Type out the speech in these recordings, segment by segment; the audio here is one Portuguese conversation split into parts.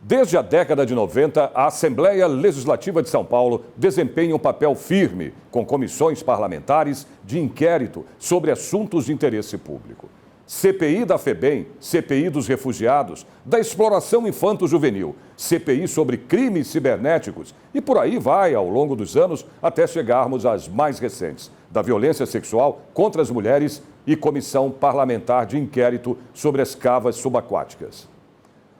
Desde a década de 90, a Assembleia Legislativa de São Paulo desempenha um papel firme com comissões parlamentares de inquérito sobre assuntos de interesse público. CPI da FEBEM, CPI dos refugiados, da exploração infanto-juvenil, CPI sobre crimes cibernéticos e por aí vai ao longo dos anos até chegarmos às mais recentes, da violência sexual contra as mulheres e Comissão Parlamentar de Inquérito sobre as Cavas Subaquáticas.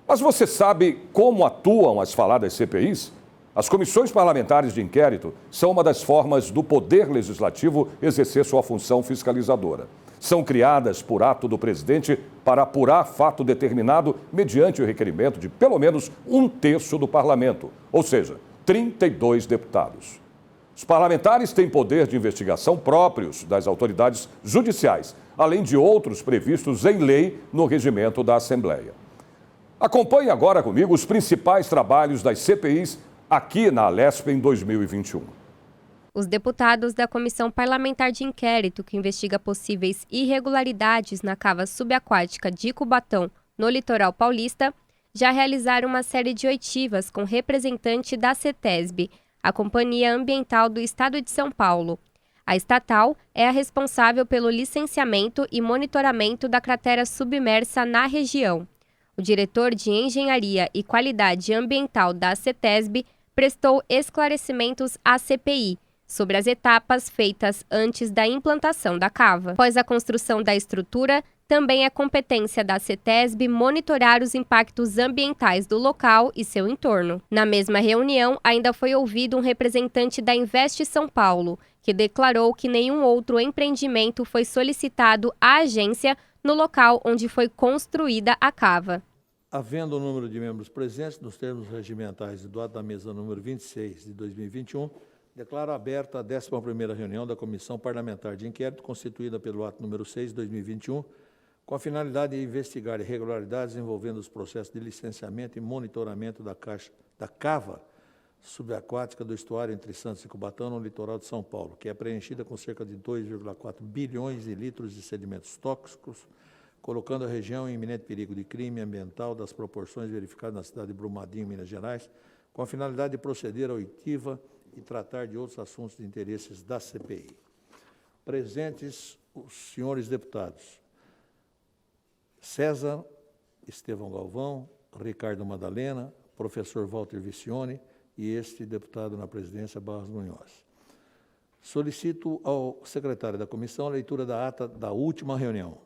Mas você sabe como atuam as faladas CPIs? As comissões parlamentares de inquérito são uma das formas do Poder Legislativo exercer sua função fiscalizadora. São criadas por ato do presidente para apurar fato determinado mediante o requerimento de pelo menos 1/3 do parlamento, ou seja, 32 deputados. Os parlamentares têm poder de investigação próprios das autoridades judiciais, além de outros previstos em lei no regimento da Assembleia. Acompanhe agora comigo os principais trabalhos das CPIs aqui na Alesp em 2021. Os deputados da Comissão Parlamentar de Inquérito, que investiga possíveis irregularidades na cava subaquática de Cubatão, no litoral paulista, já realizaram uma série de oitivas com representante da CETESB, a Companhia Ambiental do Estado de São Paulo. A estatal é a responsável pelo licenciamento e monitoramento da cratera submersa na região. O diretor de Engenharia e Qualidade Ambiental da CETESB prestou esclarecimentos à CPI sobre as etapas feitas antes da implantação da cava. Após a construção da estrutura, também é competência da CETESB monitorar os impactos ambientais do local e seu entorno. Na mesma reunião, ainda foi ouvido um representante da Invest São Paulo, que declarou que nenhum outro empreendimento foi solicitado à agência no local onde foi construída a cava. Havendo o número de membros presentes nos termos regimentais do ato da mesa número 26 de 2021, declaro aberta a 11ª reunião da Comissão Parlamentar de Inquérito, constituída pelo ato número 6 de 2021, com a finalidade de investigar irregularidades envolvendo os processos de licenciamento e monitoramento da cava subaquática do estuário entre Santos e Cubatão, no litoral de São Paulo, que é preenchida com cerca de 2,4 bilhões de litros de sedimentos tóxicos, colocando a região em iminente perigo de crime ambiental das proporções verificadas na cidade de Brumadinho, Minas Gerais, com a finalidade de proceder à oitiva e tratar de outros assuntos de interesses da CPI. Presentes os senhores deputados César Estevão Galvão, Ricardo Madalena, professor Walter Vicione e este deputado na presidência, Barros Munhoz. Solicito ao secretário da comissão a leitura da ata da última reunião.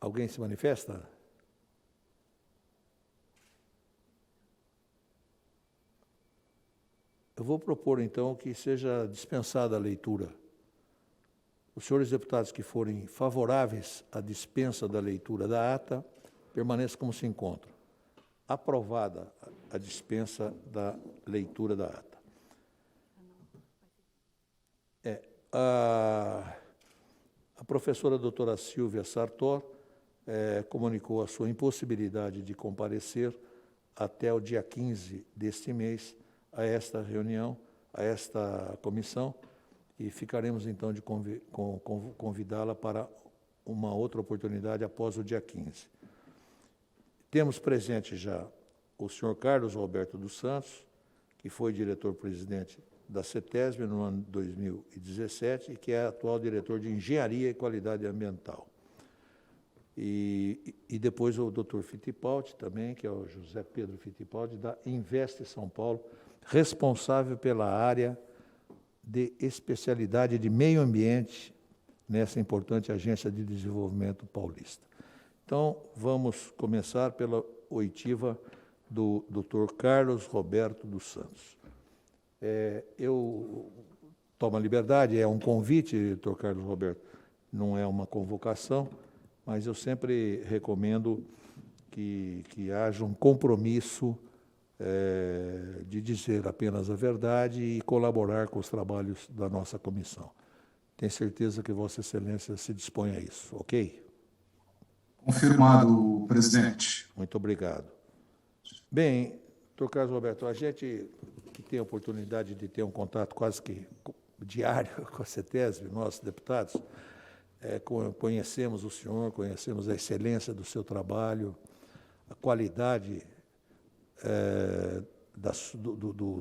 Alguém se manifesta? Eu vou propor, então, que seja dispensada a leitura. Os senhores deputados que forem favoráveis à dispensa da leitura da ata, permaneçam como se encontram. Aprovada a dispensa da leitura da ata. A professora doutora Silvia Sartor comunicou a sua impossibilidade de comparecer até o dia 15 deste mês a esta reunião, a esta comissão, e ficaremos então de convidá-la para uma outra oportunidade após o dia 15. Temos presente já o senhor Carlos Roberto dos Santos, que foi diretor-presidente da CETESB no ano de 2017 e que é atual diretor de Engenharia e Qualidade Ambiental. E depois o doutor Fittipaldi também, que é o José Pedro Fittipaldi, da Invest São Paulo, responsável pela área de especialidade de meio ambiente nessa importante agência de desenvolvimento paulista. Então, vamos começar pela oitiva do Dr. Carlos Roberto dos Santos. Eu tomo a liberdade, é um convite, Dr. Carlos Roberto, não é uma convocação, mas eu sempre recomendo que haja um compromisso de dizer apenas a verdade e colaborar com os trabalhos da nossa comissão. Tenho certeza que Vossa Excelência se dispõe a isso, ok? Confirmado, presidente. Muito obrigado. Bem, doutor Carlos Roberto, a gente que tem a oportunidade de ter um contato quase que diário com a CETESB, nossos deputados, conhecemos o senhor, conhecemos a excelência do seu trabalho, a qualidade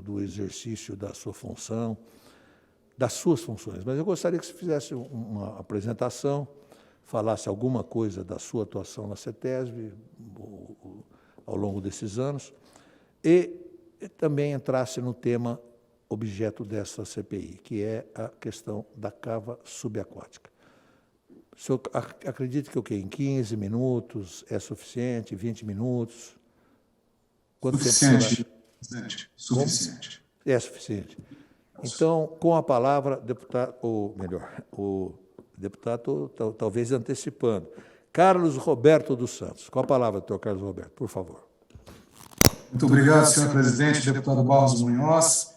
do exercício da sua função, das suas funções. Mas eu gostaria que você fizesse uma apresentação, falasse alguma coisa da sua atuação na CETESB ao longo desses anos e também entrasse no tema objeto dessa CPI, que é a questão da cava subaquática. O senhor acredita que em 15 minutos é suficiente, 20 minutos? Quanto suficiente, tempo presidente. Suficiente. É suficiente. Então, com a palavra, deputado, ou melhor, o deputado, talvez antecipando, Carlos Roberto dos Santos. Com a palavra, doutor Carlos Roberto, por favor. Muito obrigado, senhor presidente, deputado Barros Munhoz.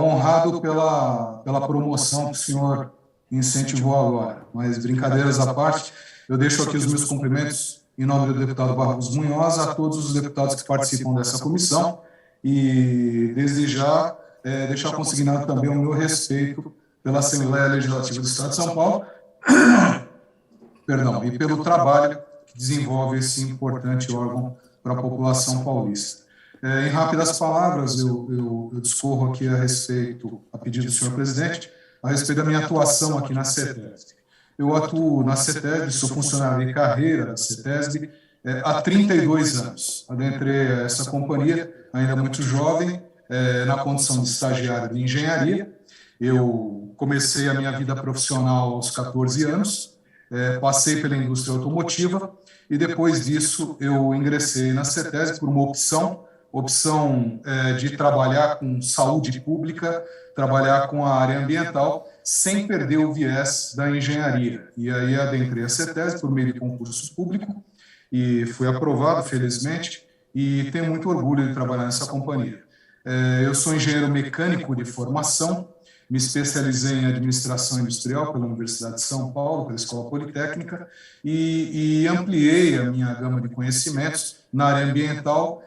Honrado pela promoção que o senhor incentivou agora. Mas, brincadeiras à parte, eu deixo aqui os meus cumprimentos em nome do deputado Barros Munhoz a todos os deputados que participam dessa comissão e, desde já, deixar consignado também o meu respeito pela Assembleia Legislativa do Estado de São Paulo e pelo trabalho que desenvolve esse importante órgão para a população paulista. Em rápidas palavras, eu discorro aqui a respeito, a pedido do senhor presidente, a respeito da minha atuação aqui na CETESB. Eu atuo na CETESB, sou funcionário de carreira da CETESB há 32 anos. Adentrei essa companhia, ainda muito jovem, na condição de estagiário de engenharia. Eu comecei a minha vida profissional aos 14 anos, passei pela indústria automotiva e depois disso eu ingressei na CETESB por uma opção de trabalhar com saúde pública, trabalhar com a área ambiental, sem perder o viés da engenharia. E aí adentrei a CETESB por meio de concurso público e fui aprovado, felizmente, e tenho muito orgulho de trabalhar nessa companhia. Eu sou engenheiro mecânico de formação, me especializei em administração industrial pela Universidade de São Paulo, pela Escola Politécnica, e ampliei a minha gama de conhecimentos na área ambiental,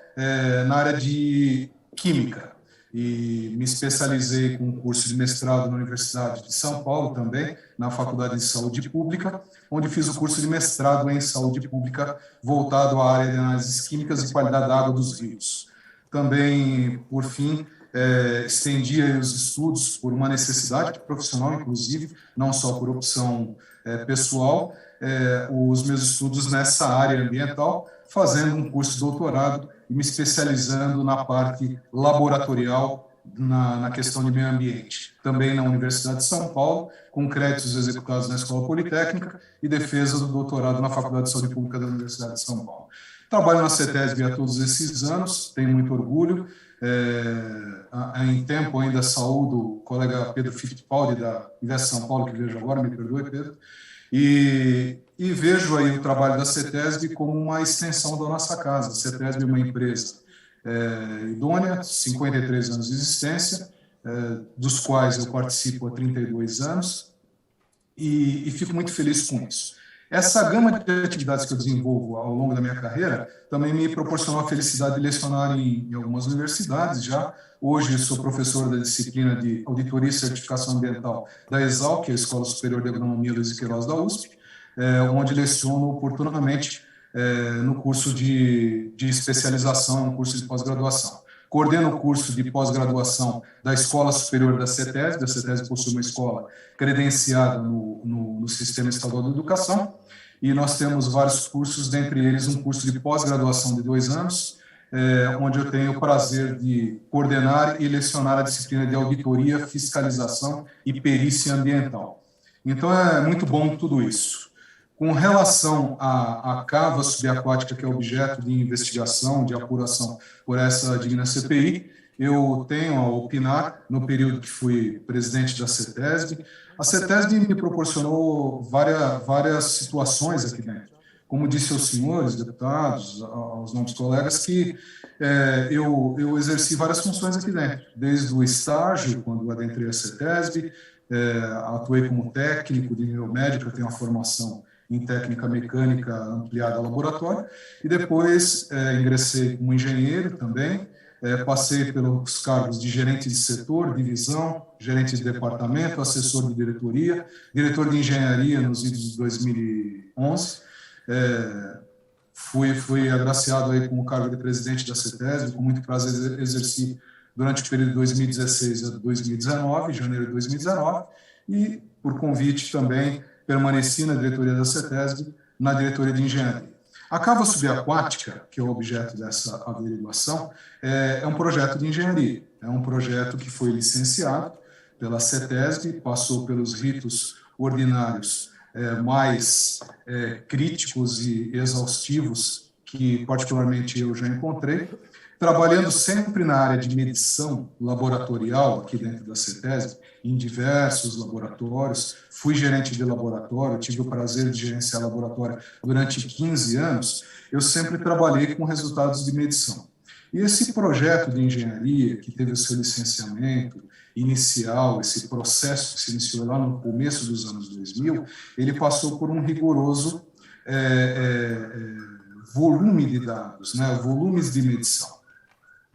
na área de química. E me especializei com um curso de mestrado na Universidade de São Paulo também, na Faculdade de Saúde Pública, onde fiz o curso de mestrado em Saúde Pública voltado à área de análises químicas e qualidade da água dos rios. Também, por fim, estendi os estudos por uma necessidade profissional, inclusive, não só por opção pessoal, os meus estudos nessa área ambiental, fazendo um curso de doutorado e me especializando na parte laboratorial, na questão de meio ambiente. Também na Universidade de São Paulo, com créditos executados na Escola Politécnica e defesa do doutorado na Faculdade de Saúde Pública da Universidade de São Paulo. Trabalho na CETESB há todos esses anos, tenho muito orgulho. Em tempo ainda saúdo o colega Pedro Fittipaldi, da Invest São Paulo, que vejo agora, me perdoe, Pedro, e vejo aí o trabalho da CETESB como uma extensão da nossa casa. A CETESB é uma empresa idônea, 53 anos de existência, dos quais eu participo há 32 anos, e fico muito feliz com isso. Essa gama de atividades que eu desenvolvo ao longo da minha carreira também me proporcionou a felicidade de lecionar em algumas universidades já. Hoje eu sou professor da disciplina de Auditoria e Certificação Ambiental da ESAL, que é a Escola Superior de Agronomia Luiz de Queiroz da USP, onde leciono oportunamente no curso de especialização, no curso de pós-graduação. Coordeno o curso de pós-graduação da Escola Superior da CETESB. A CETESB possui uma escola credenciada no Sistema Estadual de Educação, e nós temos vários cursos, dentre eles um curso de pós-graduação de 2 anos, onde eu tenho o prazer de coordenar e lecionar a disciplina de Auditoria, Fiscalização e Perícia Ambiental. Então é muito bom tudo isso. Com relação à cava subaquática, que é objeto de investigação, de apuração por essa digna CPI, eu tenho a opinar, no período que fui presidente da CETESB. A CETESB me proporcionou várias situações aqui dentro. Como disse aos senhores deputados, aos novos colegas, que eu exerci várias funções aqui dentro, desde o estágio, quando adentrei a CETESB, atuei como técnico de nível médio, eu tenho uma formação em técnica mecânica ampliada ao laboratório, e depois ingressei como engenheiro também, passei pelos cargos de gerente de setor, divisão, gerente de departamento, assessor de diretoria, diretor de engenharia nos idos de 2011, fui agraciado aí com o cargo de presidente da CETESB, com muito prazer exerci durante o período de 2016 a 2019, janeiro de 2019, e, por convite também, permaneci na diretoria da CETESB, na diretoria de engenharia. A cava subaquática, que é o objeto dessa averiguação, é um projeto de engenharia, é um projeto que foi licenciado pela CETESB, passou pelos ritos ordinários mais críticos e exaustivos que, particularmente, eu já encontrei, trabalhando sempre na área de medição laboratorial aqui dentro da CETESB, em diversos laboratórios. Fui gerente de laboratório, tive o prazer de gerenciar laboratório durante 15 anos. Eu sempre trabalhei com resultados de medição. E esse projeto de engenharia, que teve o seu licenciamento inicial, esse processo que se iniciou lá no começo dos anos 2000, ele passou por um rigoroso volume de dados, volumes de medição.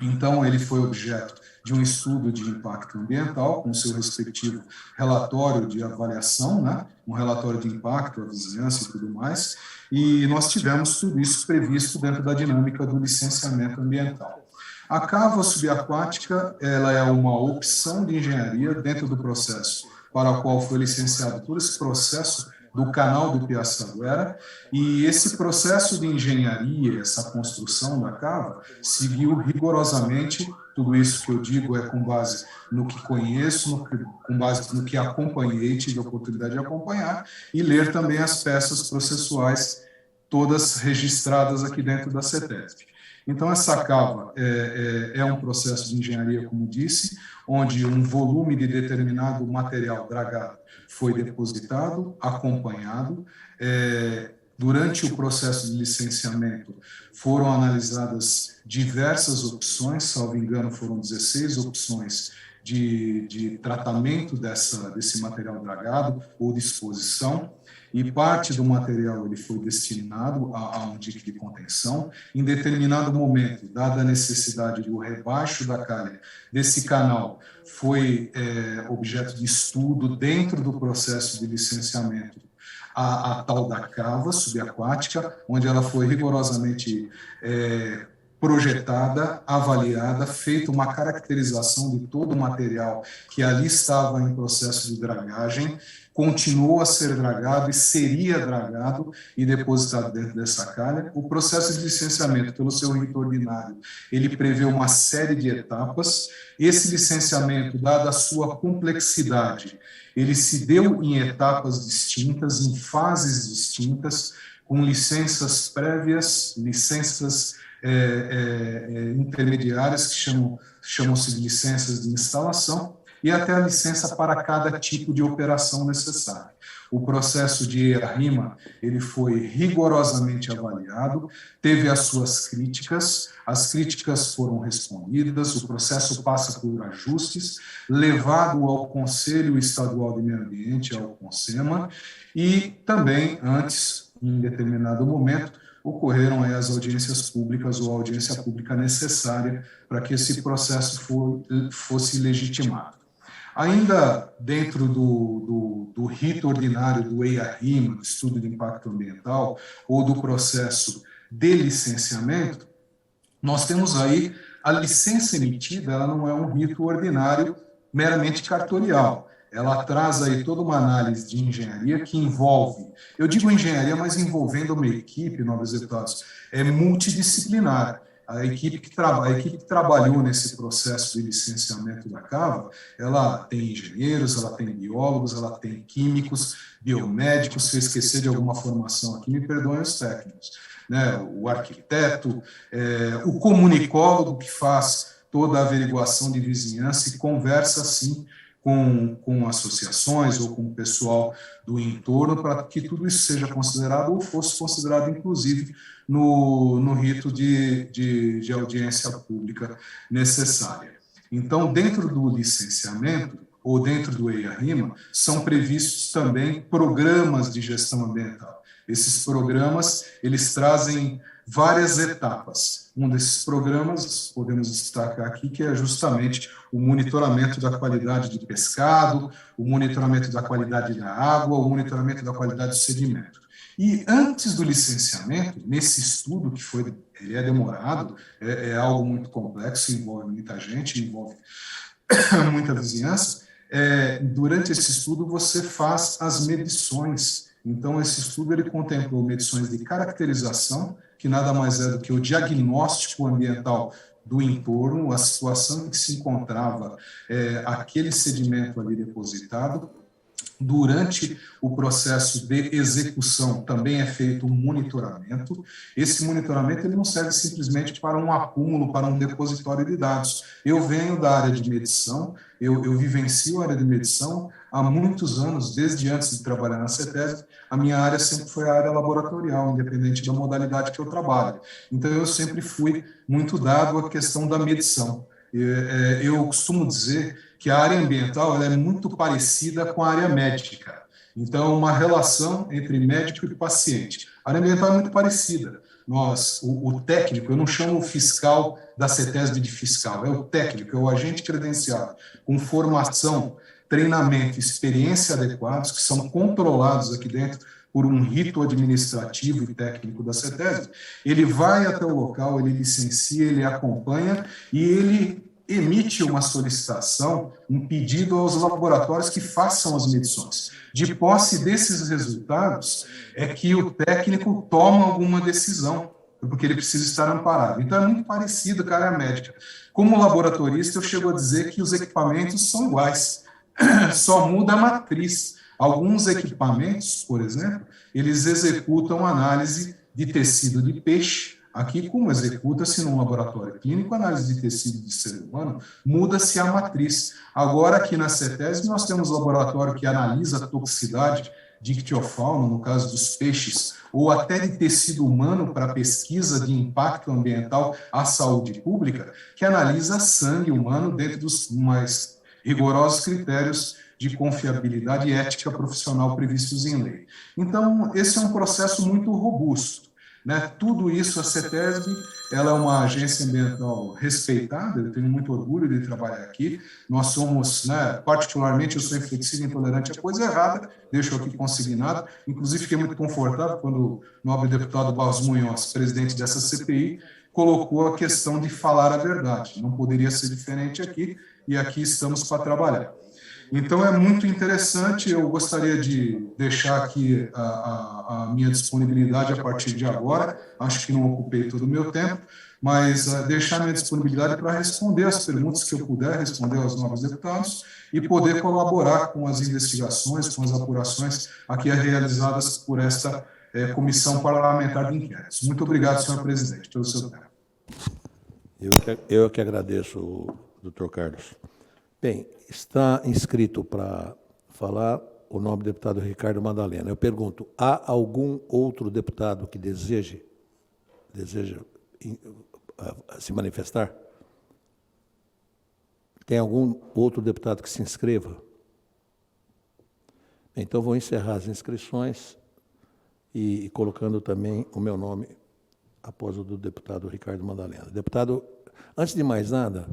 Então, ele foi objeto de um estudo de impacto ambiental, com seu respectivo relatório de avaliação, um relatório de impacto, a vizinhança e tudo mais, e nós tivemos tudo isso previsto dentro da dinâmica do licenciamento ambiental. A cava subaquática, ela é uma opção de engenharia dentro do processo para o qual foi licenciado todo esse processo do canal do Piaçaguera, e esse processo de engenharia, essa construção da cava, seguiu rigorosamente, tudo isso que eu digo é com base no que conheço, com base no que acompanhei, tive a oportunidade de acompanhar, e ler também as peças processuais, todas registradas aqui dentro da CETESB. Então, essa cava é um processo de engenharia, como disse, onde um volume de determinado material dragado foi depositado, acompanhado. Durante o processo de licenciamento, foram analisadas diversas opções, salvo engano, foram 16 opções de tratamento desse material dragado ou de exposição, e parte do material ele foi destinado a um dique de contenção. Em determinado momento, dada a necessidade do rebaixo da calha desse canal, foi objeto de estudo dentro do processo de licenciamento a tal da cava subaquática, onde ela foi rigorosamente projetada, avaliada, feita uma caracterização de todo o material que ali estava em processo de dragagem, continuou a ser dragado e seria dragado e depositado dentro dessa calha. O processo de licenciamento, pelo seu rito ordinário, ele prevê uma série de etapas. Esse licenciamento, dada a sua complexidade, ele se deu em etapas distintas, em fases distintas, com licenças prévias, licenças intermediárias, que chamam-se de licenças de instalação, e até a licença para cada tipo de operação necessária. O processo de EIA-RIMA, ele foi rigorosamente avaliado, teve as suas críticas, as críticas foram respondidas, o processo passa por ajustes, levado ao Conselho Estadual de Meio Ambiente, ao CONSEMA, e também, antes, em determinado momento, ocorreram as audiências públicas ou a audiência pública necessária para que esse processo fosse legitimado. Ainda dentro do rito ordinário do EIA-RIMA, do Estudo de Impacto Ambiental, ou do processo de licenciamento, nós temos aí a licença emitida, ela não é um rito ordinário meramente cartorial. Ela traz aí toda uma análise de engenharia que envolve, eu digo engenharia, mas envolvendo uma equipe, nobres deputados, multidisciplinar. A equipe que trabalhou nesse processo de licenciamento da cava, ela tem engenheiros, ela tem biólogos, ela tem químicos, biomédicos. Se eu esquecer de alguma formação aqui, me perdoem os técnicos, o arquiteto, o comunicólogo que faz toda a averiguação de vizinhança e conversa, assim, com associações ou com o pessoal do entorno para que tudo isso seja considerado ou fosse considerado, inclusive, no rito de audiência pública necessária. Então, dentro do licenciamento ou dentro do EIA-RIMA, são previstos também programas de gestão ambiental. Esses programas, eles trazem várias etapas. Um desses programas, podemos destacar aqui, que é justamente o monitoramento da qualidade de pescado, o monitoramento da qualidade da água, o monitoramento da qualidade do sedimento. E antes do licenciamento, nesse estudo, ele é demorado, é algo muito complexo, envolve muita gente, envolve muita vizinhança, durante esse estudo você faz as medições. Então, esse estudo ele contemplou medições de caracterização, que nada mais é do que o diagnóstico ambiental do entorno, a situação em que se encontrava aquele sedimento ali depositado. Durante o processo de execução também é feito um monitoramento. Esse monitoramento ele não serve simplesmente para um acúmulo, para um depositório de dados. Eu venho da área de medição, eu vivencio a área de medição há muitos anos, desde antes de trabalhar na CETESB, a minha área sempre foi a área laboratorial, independente da modalidade que eu trabalho. Então, eu sempre fui muito dado à questão da medição. Eu costumo dizer que a área ambiental ela é muito parecida com a área médica. Então, uma relação entre médico e paciente. A área ambiental é muito parecida. O técnico, eu não chamo o fiscal da CETESB de fiscal, é o técnico, é o agente credenciado, com formação, treinamento, experiência adequados, que são controlados aqui dentro por um rito administrativo e técnico da CETESB. Ele vai até o local, ele licencia, ele acompanha e ele emite uma solicitação, um pedido aos laboratórios que façam as medições. De posse desses resultados, é que o técnico toma alguma decisão, porque ele precisa estar amparado. Então, é muito parecido com a área médica. Como laboratorista, eu chego a dizer que os equipamentos são iguais, só muda a matriz. Alguns equipamentos, por exemplo, eles executam análise de tecido de peixe. Aqui, como executa-se num laboratório clínico, análise de tecido de ser humano, muda-se a matriz. Agora, aqui na CETESB, nós temos laboratório que analisa a toxicidade de ictiofauna, no caso dos peixes, ou até de tecido humano para pesquisa de impacto ambiental à saúde pública, que analisa sangue humano dentro dos mais rigorosos critérios de confiabilidade e ética profissional previstos em lei. Então, esse é um processo muito robusto. Tudo isso, a CETESB, ela é uma agência ambiental respeitada, eu tenho muito orgulho de trabalhar aqui. Nós somos, particularmente, eu sou inflexível e intolerante à coisa errada, deixo aqui consignado. Inclusive, fiquei muito confortável quando o nobre deputado Barros Munhoz, presidente dessa CPI, colocou a questão de falar a verdade. Não poderia ser diferente aqui, e aqui estamos para trabalhar. Então, é muito interessante, eu gostaria de deixar aqui a minha disponibilidade a partir de agora, acho que não ocupei todo o meu tempo, mas deixar a minha disponibilidade para responder as perguntas que eu puder responder aos novos deputados e poder colaborar com as investigações, com as apurações aqui realizadas por esta Comissão Parlamentar de Inquéritos. Muito obrigado, senhor presidente, pelo seu tempo. Eu que agradeço, doutor Carlos. Bem, está inscrito para falar o nobre deputado Ricardo Madalena. Eu pergunto, há algum outro deputado que deseja se manifestar? Tem algum outro deputado que se inscreva? Então, vou encerrar as inscrições e colocando também o meu nome após o do deputado Ricardo Madalena. Deputado, antes de mais nada,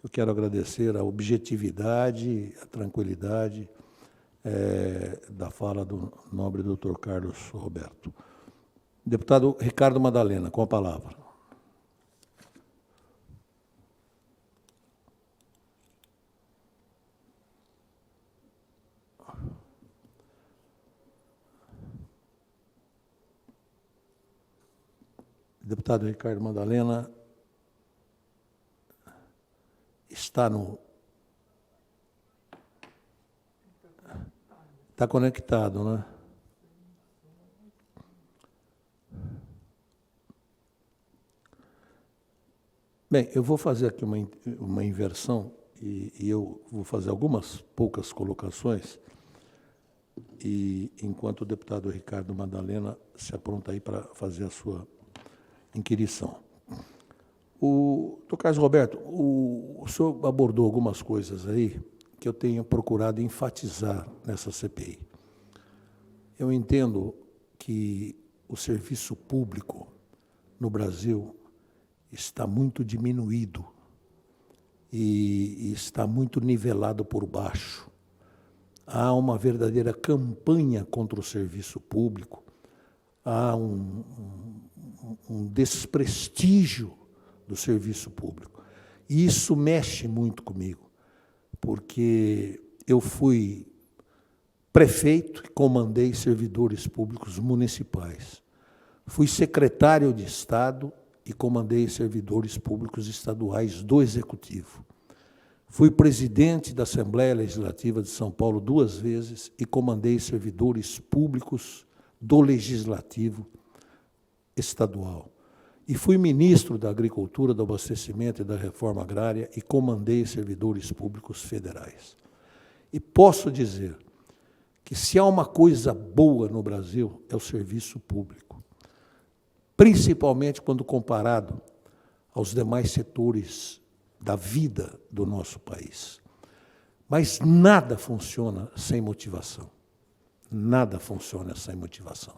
eu quero agradecer a objetividade, a tranquilidade da fala do nobre doutor Carlos Roberto. Deputado Ricardo Madalena, com a palavra. Deputado Ricardo Madalena está conectado, né? Bem, eu vou fazer aqui uma inversão e eu vou fazer algumas poucas colocações e enquanto o deputado Ricardo Madalena se apronta aí para fazer a sua inquirição. Doutor Carlos Roberto, o senhor abordou algumas coisas aí que eu tenho procurado enfatizar nessa CPI. Eu entendo que o serviço público no Brasil está muito diminuído e está muito nivelado por baixo. Há uma verdadeira campanha contra o serviço público, há um desprestígio do serviço público. E isso mexe muito comigo, porque eu fui prefeito e comandei servidores públicos municipais. Fui secretário de Estado e comandei servidores públicos estaduais do Executivo. Fui presidente da Assembleia Legislativa de São Paulo 2 vezes e comandei servidores públicos do Legislativo estadual. E fui ministro da Agricultura, do Abastecimento e da Reforma Agrária e comandei servidores públicos federais. E posso dizer que se há uma coisa boa no Brasil, é o serviço público, principalmente quando comparado aos demais setores da vida do nosso país. Mas nada funciona sem motivação. Nada funciona sem motivação.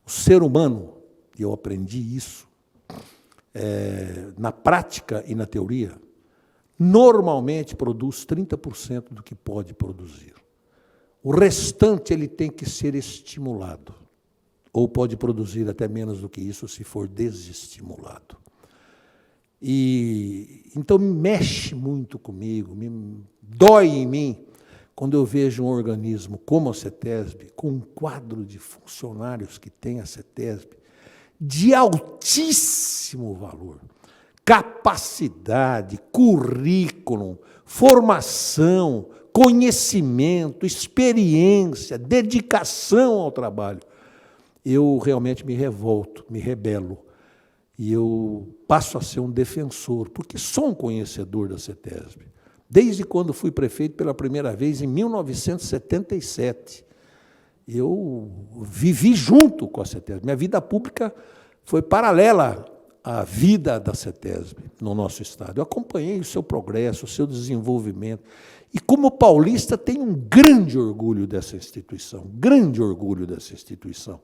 O ser humano, e eu aprendi isso, na prática e na teoria, normalmente produz 30% do que pode produzir. O restante ele tem que ser estimulado, ou pode produzir até menos do que isso se for desestimulado. E então mexe muito comigo, dói em mim quando eu vejo um organismo como a CETESB, com um quadro de funcionários que tem a CETESB, de altíssimo valor, capacidade, currículo, formação, conhecimento, experiência, dedicação ao trabalho. Eu realmente me revolto, me rebelo, e eu passo a ser um defensor, porque sou um conhecedor da CETESB. Desde quando fui prefeito pela primeira vez, em 1977, eu vivi junto com a CETESB. Minha vida pública foi paralela à vida da CETESB no nosso estado. Eu acompanhei o seu progresso, o seu desenvolvimento. E como paulista, tenho um grande orgulho dessa instituição, grande orgulho dessa instituição.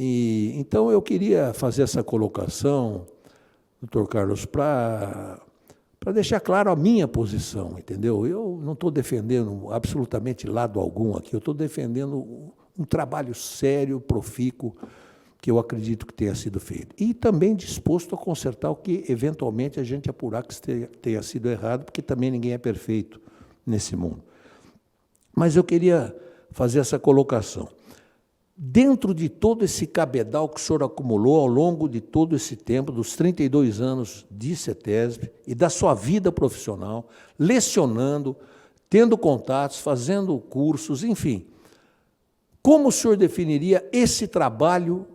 E, então, eu queria fazer essa colocação, doutor Carlos, para deixar claro a minha posição, entendeu? Eu não estou defendendo absolutamente lado algum aqui, eu estou defendendo um trabalho sério, profícuo, que eu acredito que tenha sido feito. E também disposto a consertar o que, eventualmente, a gente apurar que tenha sido errado, porque também ninguém é perfeito nesse mundo. Mas eu queria fazer essa colocação. Dentro de todo esse cabedal que o senhor acumulou ao longo de todo esse tempo, dos 32 anos de CETESB e da sua vida profissional, lecionando, tendo contatos, fazendo cursos, enfim, como o senhor definiria esse trabalho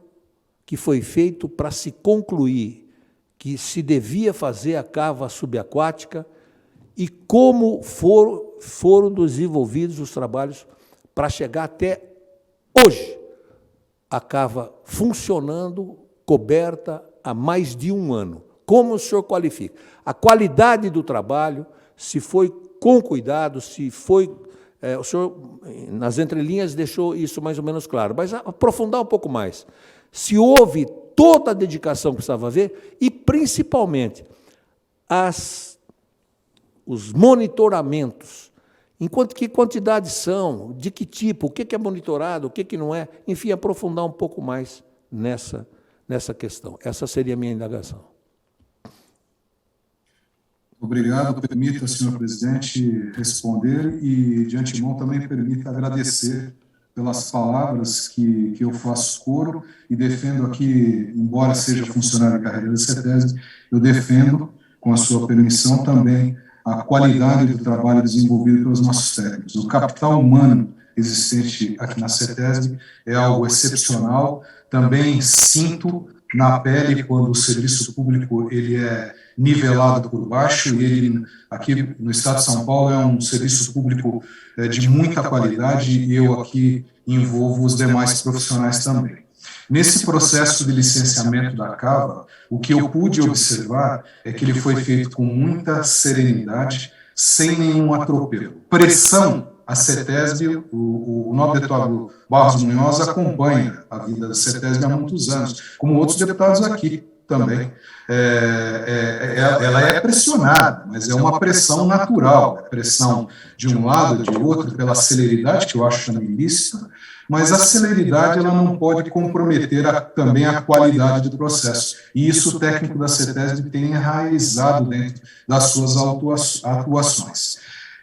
que foi feito para se concluir que se devia fazer a cava subaquática e como foram desenvolvidos os trabalhos para chegar até hoje, a cava funcionando, coberta há mais de 1 ano. Como o senhor qualifica? A qualidade do trabalho, se foi com cuidado, se foi... o senhor, nas entrelinhas, deixou isso mais ou menos claro, mas aprofundar um pouco mais. Se houve toda a dedicação que precisava haver e, principalmente, os monitoramentos, enquanto que quantidades são, de que tipo, o que é monitorado, o que não é, enfim, aprofundar um pouco mais nessa questão. Essa seria a minha indagação. Obrigado. Permita, senhor presidente, responder e, de antemão, também permita agradecer pelas palavras que eu faço coro e defendo aqui, embora seja funcionário da carreira da CETESB, eu defendo, com a sua permissão, também a qualidade do trabalho desenvolvido pelos nossos técnicos. O capital humano existente aqui na CETESB é algo excepcional. Também sinto na pele quando o serviço público ele é nivelado por baixo, e ele, aqui no estado de São Paulo, é um serviço público de muita qualidade, e eu aqui envolvo os demais profissionais também. Nesse processo de licenciamento da cava, o que eu pude observar é que ele foi feito com muita serenidade, sem nenhum atropelo. Pressão, a CETESB, o nobre deputado Barros Munhoz acompanha a vida da CETESB há muitos anos, como outros deputados aqui. também, ela é pressionada, mas é uma pressão natural, pressão de um lado, de outro, pela celeridade, que eu acho também ilícita, mas a celeridade ela não pode comprometer também a qualidade do processo. E isso o técnico da CETESB tem enraizado dentro das suas atuações.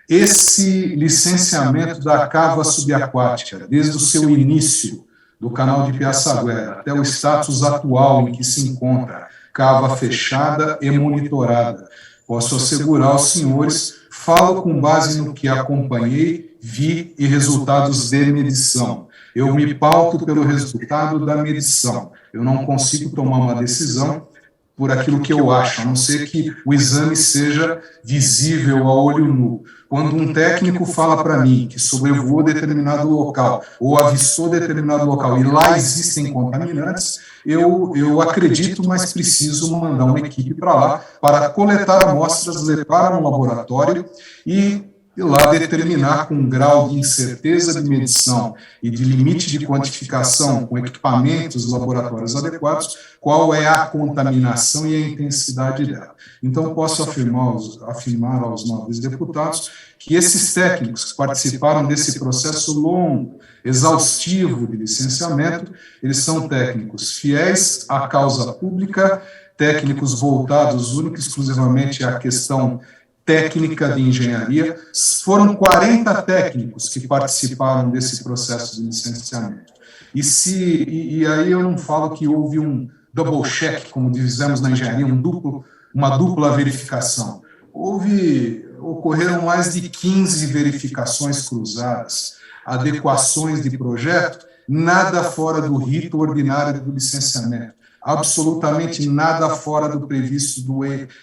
Esse licenciamento da cava subaquática, desde o seu início, do canal de Piaçaguera, até o status atual em que se encontra, cava fechada e monitorada, posso assegurar aos senhores, falo com base no que acompanhei, vi e resultados de medição. Eu me pauto pelo resultado da medição. Eu não consigo tomar uma decisão por aquilo que eu acho, a não ser que o exame seja visível a olho nu. Quando um técnico fala para mim que sobrevoou determinado local ou avistou determinado local e lá existem contaminantes, eu acredito, mas preciso mandar uma equipe para lá para coletar amostras, levar no laboratório e lá determinar com um grau de incerteza de medição e de limite de quantificação com equipamentos e laboratórios adequados, qual é a contaminação e a intensidade dela. Então, posso afirmar aos nobres deputados que esses técnicos que participaram desse processo longo, exaustivo de licenciamento, eles são técnicos fiéis à causa pública, técnicos voltados única e exclusivamente à questão técnica de engenharia. Foram 40 técnicos que participaram desse processo de licenciamento. E aí eu não falo que houve um double check, como dizemos na engenharia, uma dupla verificação. Ocorreram mais de 15 verificações cruzadas, adequações de projeto, nada fora do rito ordinário do licenciamento. Absolutamente nada fora do previsto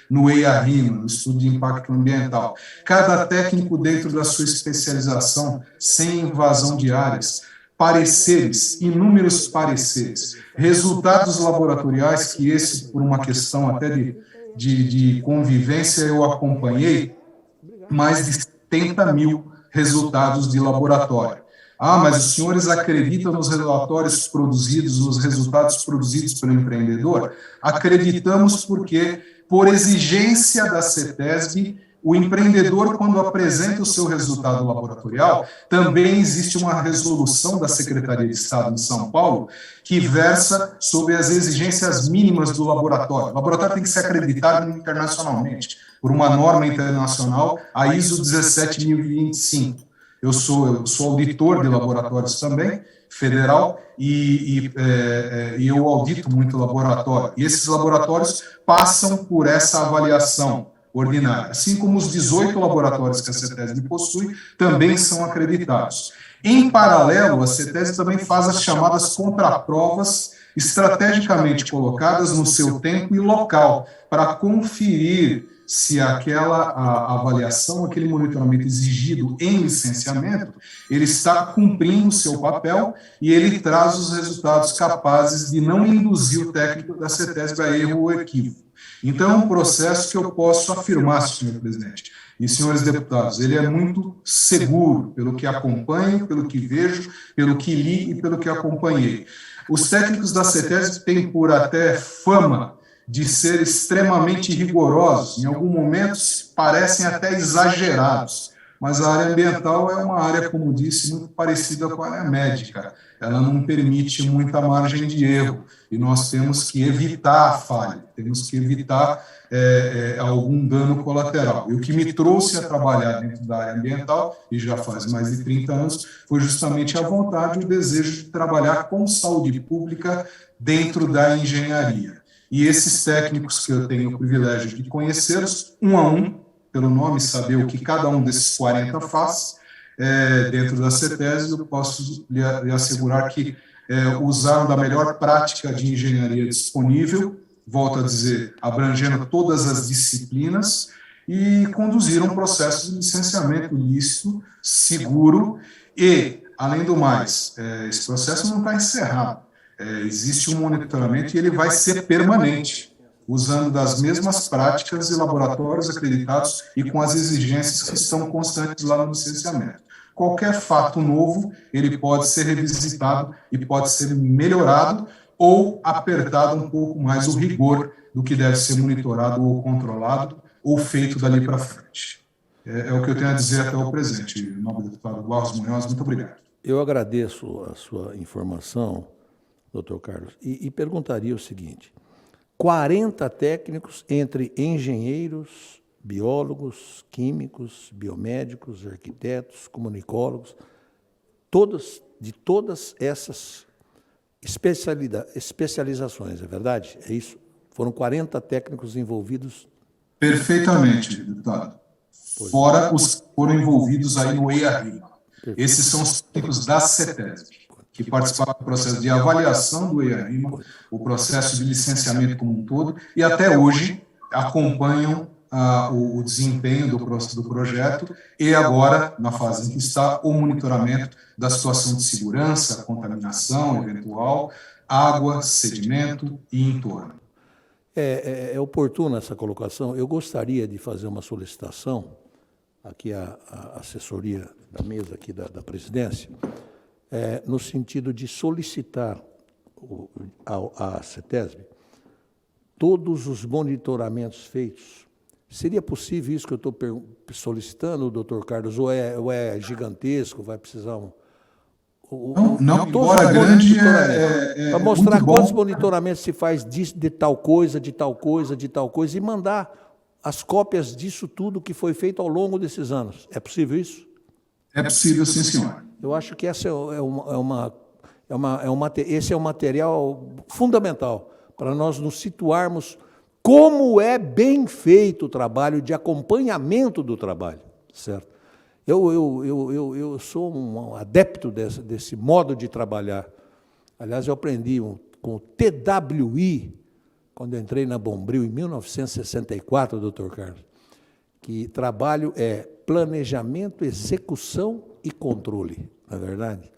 no EIA-RIMA, no Estudo de Impacto Ambiental. Cada técnico dentro da sua especialização, sem invasão de áreas, pareceres, inúmeros pareceres, resultados laboratoriais que esse, por uma questão até de convivência, eu acompanhei, mais de 70 mil resultados de laboratório. Mas os senhores acreditam nos relatórios produzidos, nos resultados produzidos pelo empreendedor? Acreditamos porque, por exigência da CETESB, o empreendedor, quando apresenta o seu resultado laboratorial, também existe uma resolução da Secretaria de Estado de São Paulo que versa sobre as exigências mínimas do laboratório. O laboratório tem que ser acreditado internacionalmente por uma norma internacional, a ISO 17025. Eu sou auditor de laboratórios também, federal, e eu audito muito laboratório. E esses laboratórios passam por essa avaliação ordinária, assim como os 18 laboratórios que a CETESB possui também são acreditados. Em paralelo, a CETESB também faz as chamadas contraprovas estrategicamente colocadas no seu tempo e local, para conferir se aquela avaliação, aquele monitoramento exigido em licenciamento, ele está cumprindo o seu papel e ele traz os resultados capazes de não induzir o técnico da CETESB a erro ou equívoco. Então, é um processo que eu posso afirmar, senhor presidente e senhores deputados, ele é muito seguro, pelo que acompanho, pelo que vejo, pelo que li e pelo que acompanhei. Os técnicos da CETESB têm por até fama de ser extremamente rigorosos, em alguns momentos parecem até exagerados, mas a área ambiental é uma área, como disse, muito parecida com a área médica. Ela não permite muita margem de erro e nós temos que evitar a falha, temos que evitar algum dano colateral. E o que me trouxe a trabalhar dentro da área ambiental, e já faz mais de 30 anos, foi justamente a vontade e o desejo de trabalhar com saúde pública dentro da engenharia. E esses técnicos que eu tenho o privilégio de conhecê-los, um a um, pelo nome, saber o que cada um desses 40 faz, dentro da CETESB, eu posso lhe assegurar que usaram da melhor prática de engenharia disponível, volto a dizer, abrangendo todas as disciplinas, e conduziram um processo de licenciamento lícito, seguro, e, além do mais, esse processo não está encerrado. Existe um monitoramento e ele vai ser permanente, usando das mesmas práticas e laboratórios acreditados e com as exigências que estão constantes lá no licenciamento. Qualquer fato novo, ele pode ser revisitado e pode ser melhorado ou apertado um pouco mais o rigor do que deve ser monitorado ou controlado ou feito dali para frente. É o que eu tenho a dizer até o presente, nobre deputado Barros Munhoz. Muito obrigado. Eu agradeço a sua informação, doutor Carlos, e perguntaria o seguinte: 40 técnicos entre engenheiros, biólogos, químicos, biomédicos, arquitetos, comunicólogos, de todas essas especializações, é verdade? É isso? Foram 40 técnicos envolvidos? Perfeitamente, deputado. Fora os que foram envolvidos aí no EIA-RIMA. Esses são os técnicos da CETESB, que participaram do processo de avaliação do EIA-RIMA, o processo de licenciamento como um todo, e até hoje acompanham o desempenho do projeto e agora, na fase em que está, o monitoramento da situação de segurança, contaminação eventual, água, sedimento e entorno. É oportuna essa colocação. Eu gostaria de fazer uma solicitação aqui à assessoria da mesa aqui da presidência, no sentido de solicitar à CETESB todos os monitoramentos feitos. Seria possível isso que eu estou solicitando, doutor Carlos, ou é gigantesco, vai precisar Não, embora grande, para mostrar quantos monitoramentos se faz de tal coisa, de tal coisa, de tal coisa, e mandar as cópias disso tudo que foi feito ao longo desses anos. É possível isso? É possível, sim, senhor. Eu acho que esse é um material fundamental para nós nos situarmos como é bem feito o trabalho de acompanhamento do trabalho, certo? Eu sou um adepto desse modo de trabalhar. Aliás, eu aprendi com o TWI, quando eu entrei na Bombril, em 1964, doutor Carlos, que trabalho é planejamento, execução e controle, não é verdade?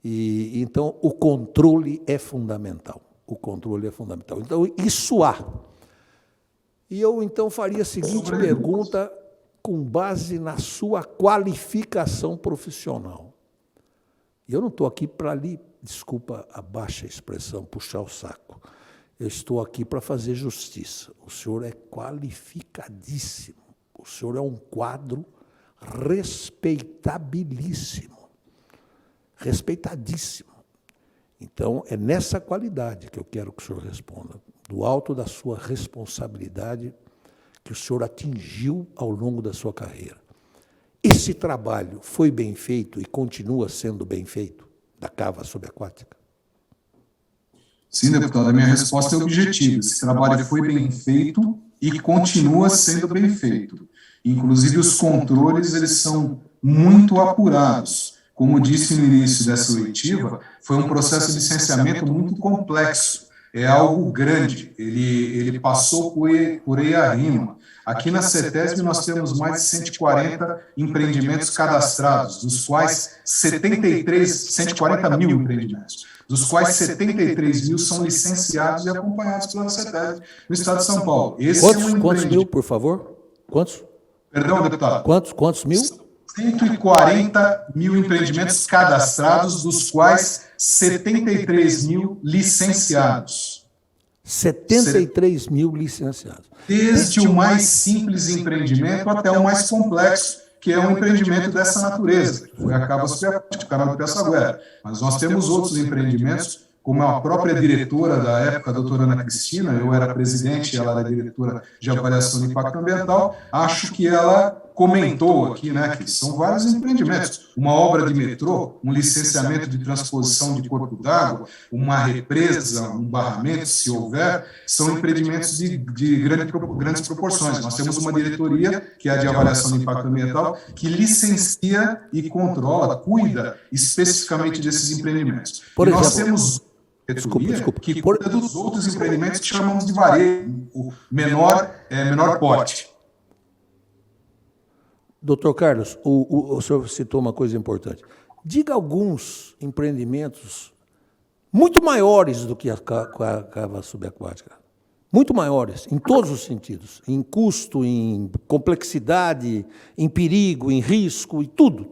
E então, o controle é fundamental. O controle é fundamental. Então, isso há. E eu, então, faria a seguinte pergunta com base na sua qualificação profissional. Eu não estou aqui para lhe, desculpa a baixa expressão, puxar o saco. Eu estou aqui para fazer justiça. O senhor é qualificadíssimo. O senhor é um quadro respeitabilíssimo. Respeitadíssimo. Então, é nessa qualidade que eu quero que o senhor responda. Do alto da sua responsabilidade que o senhor atingiu ao longo da sua carreira. Esse trabalho foi bem feito e continua sendo bem feito, da cava subaquática? Sim, deputado, a minha resposta é objetiva. Esse trabalho foi bem feito e continua sendo bem feito. Inclusive, os controles eles são muito apurados. Como disse no início dessa oitiva, foi um processo de licenciamento muito complexo. É algo grande, ele passou por EIA-RIMA. Aqui na CETESB nós temos mais de 140 empreendimentos cadastrados, dos quais 140 mil empreendimentos, dos quais 73 mil são licenciados e acompanhados pela CETESB no estado de São Paulo. Quantos mil, por favor? Quantos? Perdão, deputado. Quantos mil? 140 mil empreendimentos cadastrados, dos quais 73 mil licenciados. 73 mil licenciados. Desde o mais simples empreendimento até o mais complexo, que é um empreendimento dessa natureza, que foi a Cava Subaquática, o canal do Piaçaguera. Mas nós temos outros empreendimentos, como a própria diretora da época, a doutora Ana Cristina, eu era presidente, ela era diretora de avaliação de impacto ambiental, acho que ela comentou aqui, né, que são vários empreendimentos. Uma obra de metrô, um licenciamento de transposição de corpo d'água, uma represa, um barramento, se houver, são empreendimentos de grandes proporções. Nós temos uma diretoria, que é a de avaliação de impacto ambiental, que licencia e controla, cuida especificamente desses empreendimentos. Por exemplo, nós temos desculpa. que cuida dos outros empreendimentos que chamamos de varejo, o menor porte. Doutor Carlos, o senhor citou uma coisa importante. Diga alguns empreendimentos muito maiores do que a cava subaquática. muito maiores, em todos os sentidos, em custo, em complexidade, em perigo, em risco, e tudo.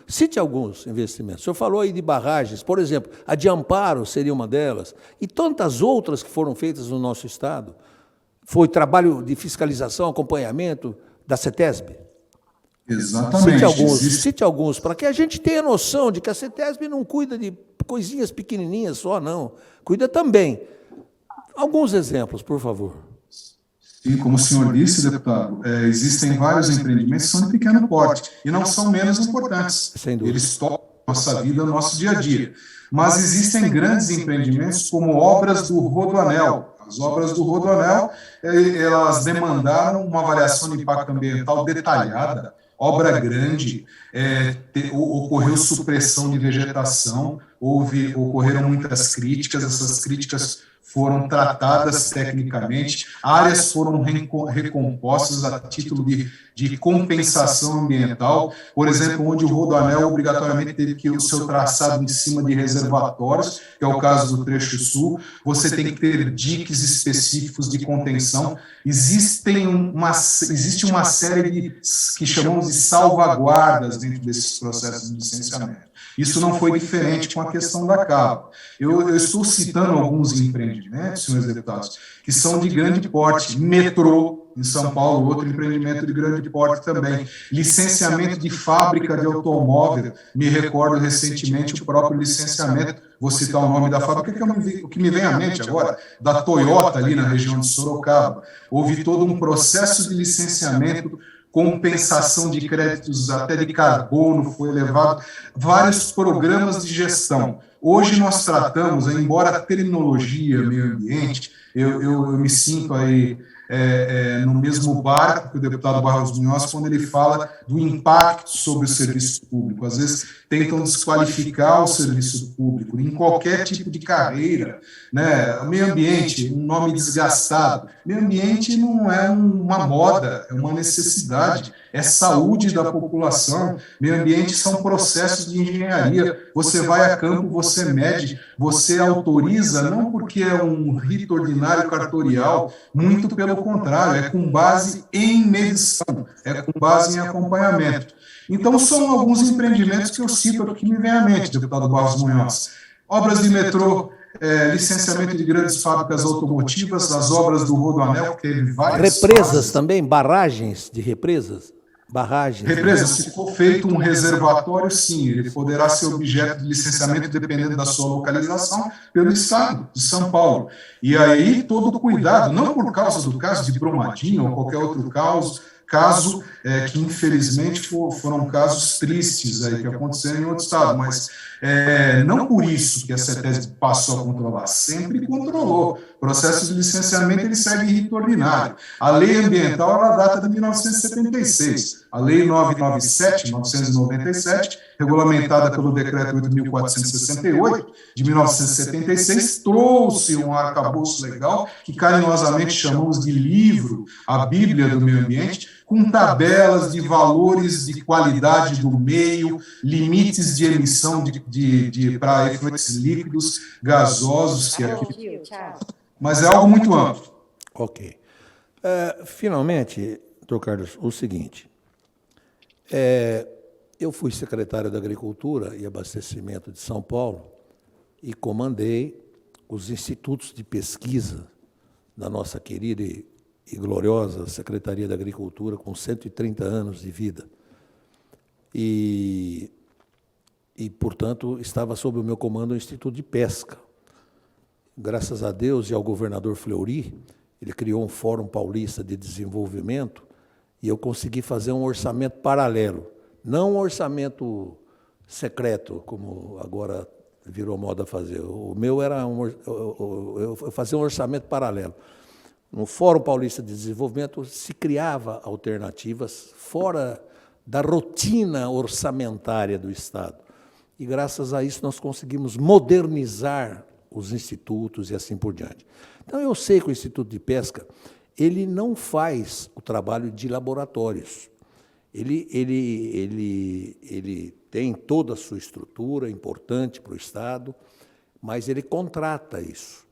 Cite alguns investimentos. O senhor falou aí de barragens, por exemplo, a de Amparo seria uma delas, e tantas outras que foram feitas no nosso Estado. Foi trabalho de fiscalização, acompanhamento da CETESB. Exatamente. Cite alguns, para que a gente tenha noção de que a CETESB não cuida de coisinhas pequenininhas só, não. Cuida também. Alguns exemplos, por favor. E como o senhor disse, deputado, existem vários empreendimentos que são de pequeno porte e não são menos importantes. Sem dúvida. Eles tocam a nossa vida, o nosso dia a dia. Mas existem grandes empreendimentos como obras do Rodoanel. As obras do Rodoanel, elas demandaram uma avaliação de impacto ambiental detalhada, obra grande, ocorreu supressão de vegetação, ocorreram muitas críticas, essas críticas foram tratadas tecnicamente, áreas foram recompostas a título de compensação ambiental, por exemplo, onde o Rodoanel obrigatoriamente teve que o seu traçado em cima de reservatórios, que é o caso do trecho sul, você tem que ter diques específicos de contenção, existe uma série que chamamos de salvaguardas dentro desses processos de licenciamento. Isso não foi diferente com a questão da cava. Eu estou citando alguns empreendimentos, senhores deputados, que são de grande porte. Metrô, em São Paulo, outro empreendimento de grande porte também. Licenciamento de fábrica de automóvel, me recordo recentemente o próprio licenciamento, vou citar o nome da fábrica, que é o que me vem à mente agora, da Toyota, ali na região de Sorocaba. Houve todo um processo de licenciamento, compensação de créditos até de carbono foi elevado, vários programas de gestão. Hoje nós tratamos, embora a terminologia meio ambiente, eu me sinto aí no mesmo barco que o deputado Barros Munhoz, quando ele fala do impacto sobre o serviço público. Às vezes tentam desqualificar o serviço público em qualquer tipo de carreira, né? Meio ambiente, um nome desgastado. Meio ambiente não é uma moda, é uma necessidade, é saúde da população. Meio ambiente são processos de engenharia. Você vai a campo, você mede, você autoriza, não porque é um rito ordinário cartorial, muito pelo contrário, é com base em medição, é com base em acompanhamento. Então, são alguns empreendimentos que eu cito aqui que me vem à mente, deputado Barros Munhoz. Obras de metrô, licenciamento de grandes fábricas automotivas, as obras do Rodoanel, que teve várias represas fases. Também, barragens de represas? Barragens. Represa, se for feito um reservatório, sim, ele poderá ser objeto de licenciamento dependendo da sua localização pelo Estado de São Paulo. E aí todo o cuidado, não por causa do caso de Brumadinho ou qualquer outro caso que infelizmente foram casos tristes aí que aconteceram em outro estado, mas não por isso que a CETESB passou a controlar, sempre controlou. O processo de licenciamento ele segue rito ordinário. A lei ambiental ela data de 1976. A lei 997, regulamentada pelo decreto 8.468 de 1976, trouxe um arcabouço legal que carinhosamente chamamos de livro, a Bíblia do Meio Ambiente, com tabelas de valores de qualidade do meio, limites de emissão para efluentes líquidos, gasosos, que aqui... Mas é algo muito amplo. Ok. Finalmente, doutor Carlos, o seguinte, eu fui secretário da Agricultura e Abastecimento de São Paulo e comandei os institutos de pesquisa da nossa querida e gloriosa Secretaria da Agricultura, com 130 anos de vida. E, portanto, estava sob o meu comando o Instituto de Pesca. Graças a Deus e ao governador Fleury, ele criou um Fórum Paulista de Desenvolvimento e eu consegui fazer um orçamento paralelo, não um orçamento secreto, como agora virou moda fazer. O meu era eu fazia um orçamento paralelo. No Fórum Paulista de Desenvolvimento se criava alternativas fora da rotina orçamentária do Estado. E, graças a isso, nós conseguimos modernizar os institutos e assim por diante. Então, eu sei que o Instituto de Pesca ele não faz o trabalho de laboratórios. Ele tem toda a sua estrutura, importante para o Estado, mas ele contrata isso.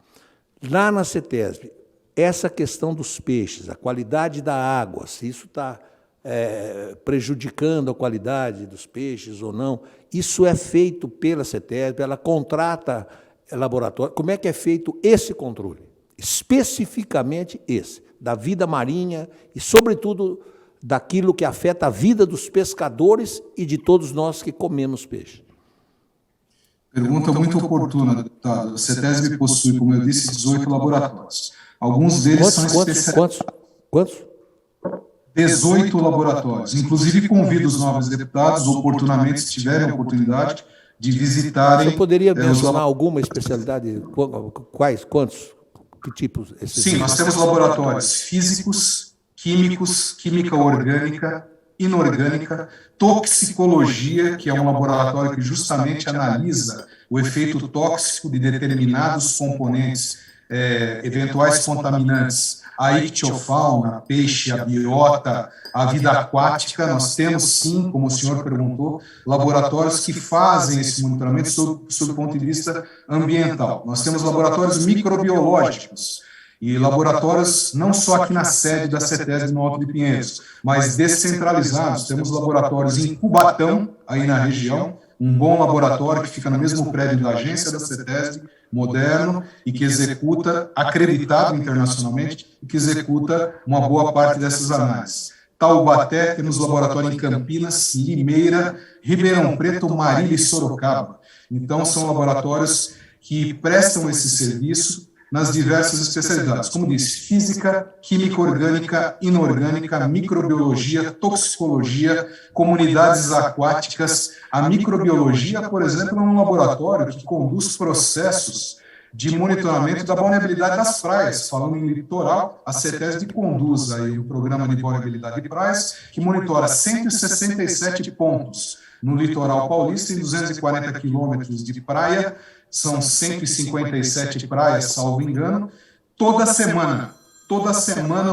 Lá na CETESB, essa questão dos peixes, a qualidade da água, se isso está prejudicando a qualidade dos peixes ou não, isso é feito pela CETESB, ela contrata laboratório. Como é que é feito esse controle? Especificamente esse, da vida marinha e, sobretudo, daquilo que afeta a vida dos pescadores e de todos nós que comemos peixe. Pergunta muito oportuna, deputado. A CETESB possui, como eu disse, 18 laboratórios. Alguns deles são especializados. Quantos? 18 laboratórios. Inclusive, convido os nobres deputados, oportunamente, se tiverem a oportunidade, de visitarem... Você poderia mencionar alguma especialidade? Quais? Quantos? Que tipos? Sim, nós temos laboratórios físicos, químicos, química orgânica, inorgânica, toxicologia, que é um laboratório que justamente analisa o efeito tóxico de determinados componentes, eventuais contaminantes, a ictiofauna, peixe, a biota, a vida aquática. Nós temos, sim, como o senhor perguntou, laboratórios que fazem esse monitoramento sob o ponto de vista ambiental. Nós temos laboratórios microbiológicos e laboratórios não só aqui na sede da CETESB no Alto de Pinheiros, mas descentralizados. Temos laboratórios em Cubatão, aí na região, um bom laboratório que fica no mesmo prédio da agência da CETESB, moderno, e que executa, acreditado internacionalmente, e que executa uma boa parte dessas análises. Taubaté, temos laboratório em Campinas, Limeira, Ribeirão Preto, Marília e Sorocaba. Então, são laboratórios que prestam esse serviço nas diversas especialidades, como disse, física, química orgânica, inorgânica, microbiologia, toxicologia, comunidades aquáticas. A microbiologia, por exemplo, é um laboratório que conduz processos de monitoramento da vulnerabilidade das praias. Falando em litoral, a CETESB conduz aí o programa de vulnerabilidade de praias, que monitora 167 pontos no litoral paulista e 240 quilômetros de praia. São 157 praias, salvo engano. Toda semana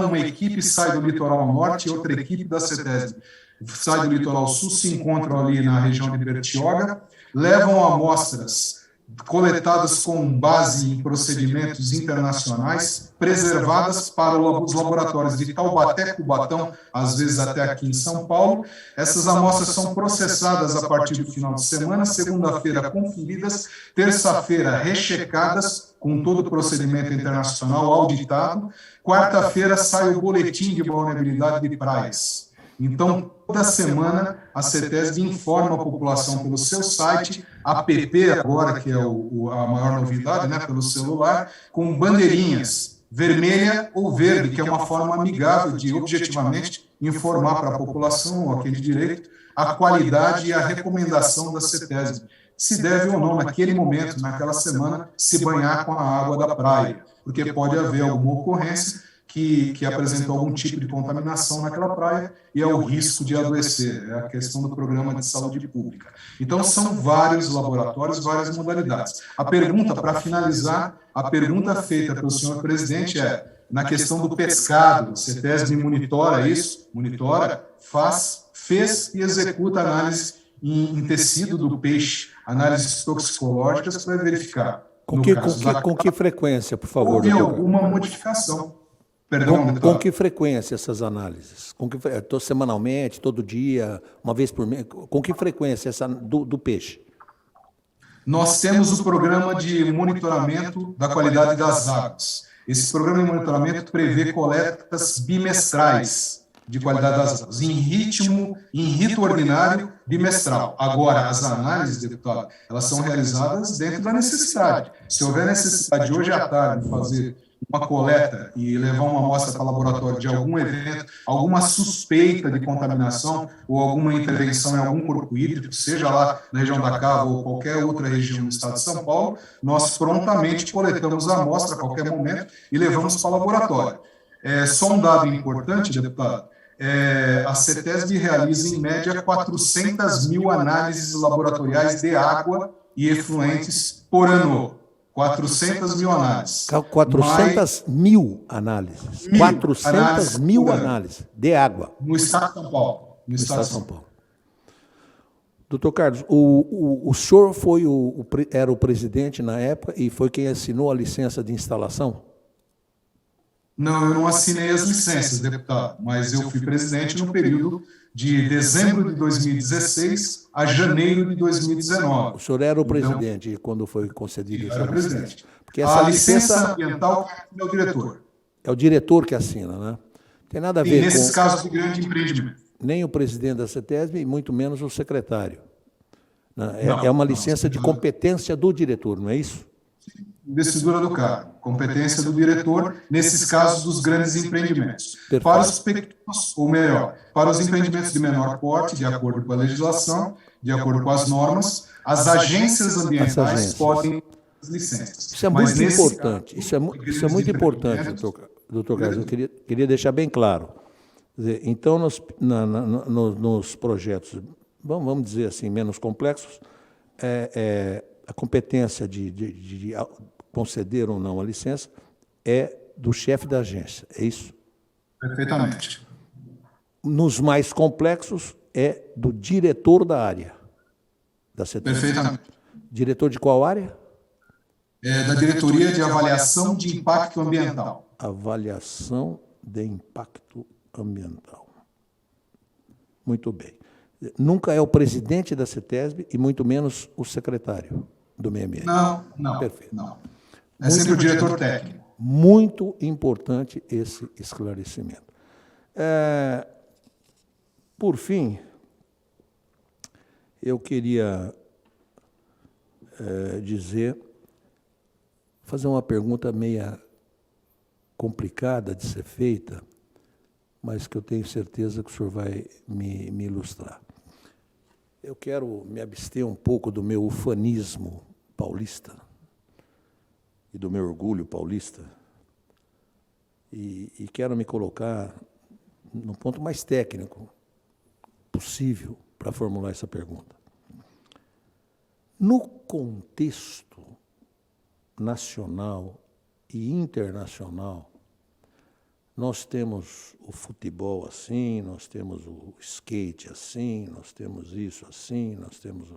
uma equipe sai do litoral norte e outra equipe da CETESB sai do litoral sul, se encontram ali na região de Bertioga, levam amostras coletadas com base em procedimentos internacionais, preservadas para os laboratórios de Taubaté, Cubatão, às vezes até aqui em São Paulo. Essas amostras são processadas a partir do final de semana, segunda-feira conferidas, terça-feira rechecadas com todo o procedimento internacional auditado, quarta-feira sai o boletim de vulnerabilidade de praias. Então, toda semana, a CETESB informa a população pelo seu site, app agora, que é a maior novidade, né, pelo celular, com bandeirinhas, vermelha ou verde, que é uma forma amigável de, objetivamente, informar para a população, ou aquele direito, a qualidade e a recomendação da CETESB. Se deve ou não, naquele momento, naquela semana, se banhar com a água da praia, porque pode haver alguma ocorrência que apresentou algum tipo de contaminação naquela praia e é o risco de adoecer, é a questão do programa de saúde pública. Então, são vários laboratórios, várias modalidades. A pergunta, para finalizar, a pergunta feita pelo senhor presidente é, na questão do pescado, a CETESB monitora isso? Monitora, fez e executa análise em tecido do peixe, análises toxicológicas para verificar. Com que frequência, por favor? Houve alguma modificação. Perdão, com que frequência essas análises? Semanalmente, todo dia, uma vez por mês? Com que frequência do peixe? Nós temos o programa de monitoramento da qualidade das águas. Esse programa de monitoramento prevê coletas bimestrais de qualidade das águas, em rito ordinário bimestral. Agora, as análises, deputado, elas são realizadas dentro da necessidade. Se houver necessidade hoje à tarde de fazer uma coleta e levar uma amostra para o laboratório de algum evento, alguma suspeita de contaminação ou alguma intervenção em algum corpo hídrico, seja lá na região da Cava ou qualquer outra região do estado de São Paulo, nós prontamente coletamos a amostra a qualquer momento e levamos para o laboratório. Só um dado importante, deputado, a CETESB realiza em média 400 mil análises laboratoriais de água e efluentes por ano. 400 mil análises. 400 mil análises. 400 mil análises de água. No estado de São Paulo. No estado de São Paulo. Doutor Carlos, o senhor era o presidente na época e foi quem assinou a licença de instalação? Não, eu não assinei as licenças, deputado, mas eu fui presidente no período de dezembro de 2016 a janeiro de 2019. O senhor era o presidente quando foi concedido essa licença? Era presidente. Porque essa a licença ambiental é o diretor. É o diretor que assina, né? Tem nada a ver com... nesses casos de grande empreendimento. Nem o presidente da CETESB e muito menos o secretário. É uma licença de competência do diretor, não é isso? Investidura do cargo, competência do diretor, nesses casos dos grandes empreendimentos. Perfeito. Para os pequenos, ou melhor, para os empreendimentos de menor porte, de acordo com a legislação, de acordo com as normas, as agências ambientais podem as licenças. Isso é muito importante. Isso é muito importante, doutor Carlos. Eu queria deixar bem claro. Quer dizer, então, nos projetos, vamos dizer assim, menos complexos, a competência de conceder ou não a licença é do chefe da agência, é isso? Perfeitamente. Nos mais complexos, é do diretor da área da CETESB. Perfeitamente. Diretor de qual área? Da Diretoria de Avaliação de Impacto Ambiental. Avaliação de impacto ambiental. Muito bem. Nunca é o presidente da CETESB e muito menos o secretário do meio ambiente. Não. Perfeito. Não. É sempre o diretor técnico. Muito importante esse esclarecimento. Por fim, eu queria fazer uma pergunta meia complicada de ser feita, mas que eu tenho certeza que o senhor vai me ilustrar. Eu quero me abster um pouco do meu ufanismo paulista e do meu orgulho paulista e quero me colocar no ponto mais técnico possível para formular essa pergunta. No contexto nacional e internacional, nós temos o futebol assim, nós temos o skate assim, nós temos isso assim, nós temos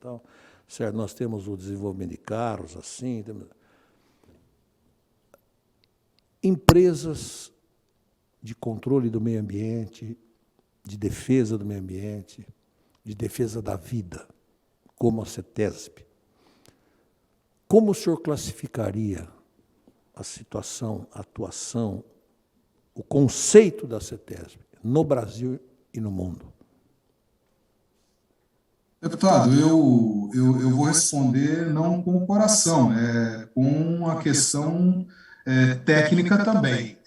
tal, certo? Nós temos o desenvolvimento de carros assim, empresas de controle do meio ambiente, de defesa do meio ambiente, de defesa da vida, como a CETESB. Como o senhor classificaria a situação, a atuação, o conceito da CETESB no Brasil e no mundo? Deputado, eu vou responder não com o coração, com a questão técnica também.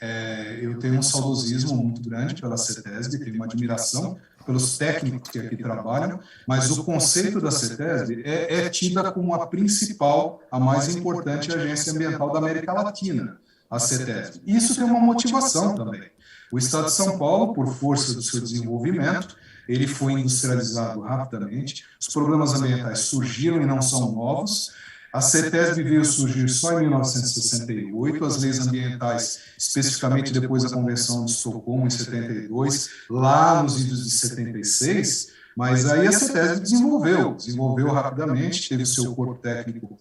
Eu tenho um saudosismo muito grande pela CETESB, tenho uma admiração pelos técnicos que aqui trabalham, mas o conceito da CETESB é tida como a principal, a mais importante agência ambiental da América Latina, a CETESB. Isso tem uma motivação também. O Estado de São Paulo, por força do seu desenvolvimento, ele foi industrializado rapidamente, os problemas ambientais surgiram e não são novos. A CETESB veio surgir só em 1968, as leis ambientais, especificamente depois da Convenção de Estocolmo, em 72, lá nos idos de 76, mas aí a CETESB desenvolveu rapidamente, teve o seu corpo técnico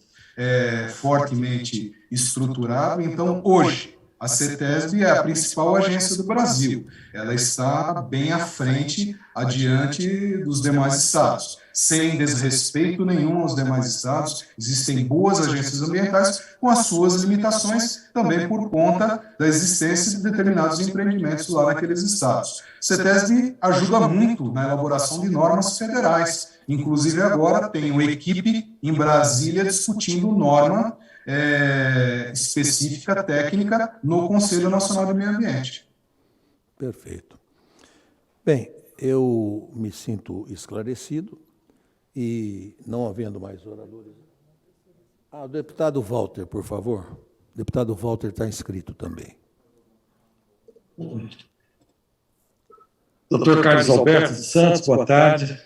fortemente estruturado. Então, hoje, a CETESB é a principal agência do Brasil. Ela está bem à frente, adiante dos demais estados. Sem desrespeito nenhum aos demais estados, existem boas agências ambientais com as suas limitações, também por conta da existência de determinados empreendimentos lá naqueles estados. A CETESB ajuda muito na elaboração de normas federais. Inclusive, agora tem uma equipe em Brasília discutindo norma específica, técnica, no Conselho Nacional do Meio Ambiente. Perfeito. Bem, eu me sinto esclarecido e, não havendo mais oradores... o deputado Walter, por favor. O deputado Walter está inscrito também. Doutor Carlos Alberto dos Santos, boa tarde.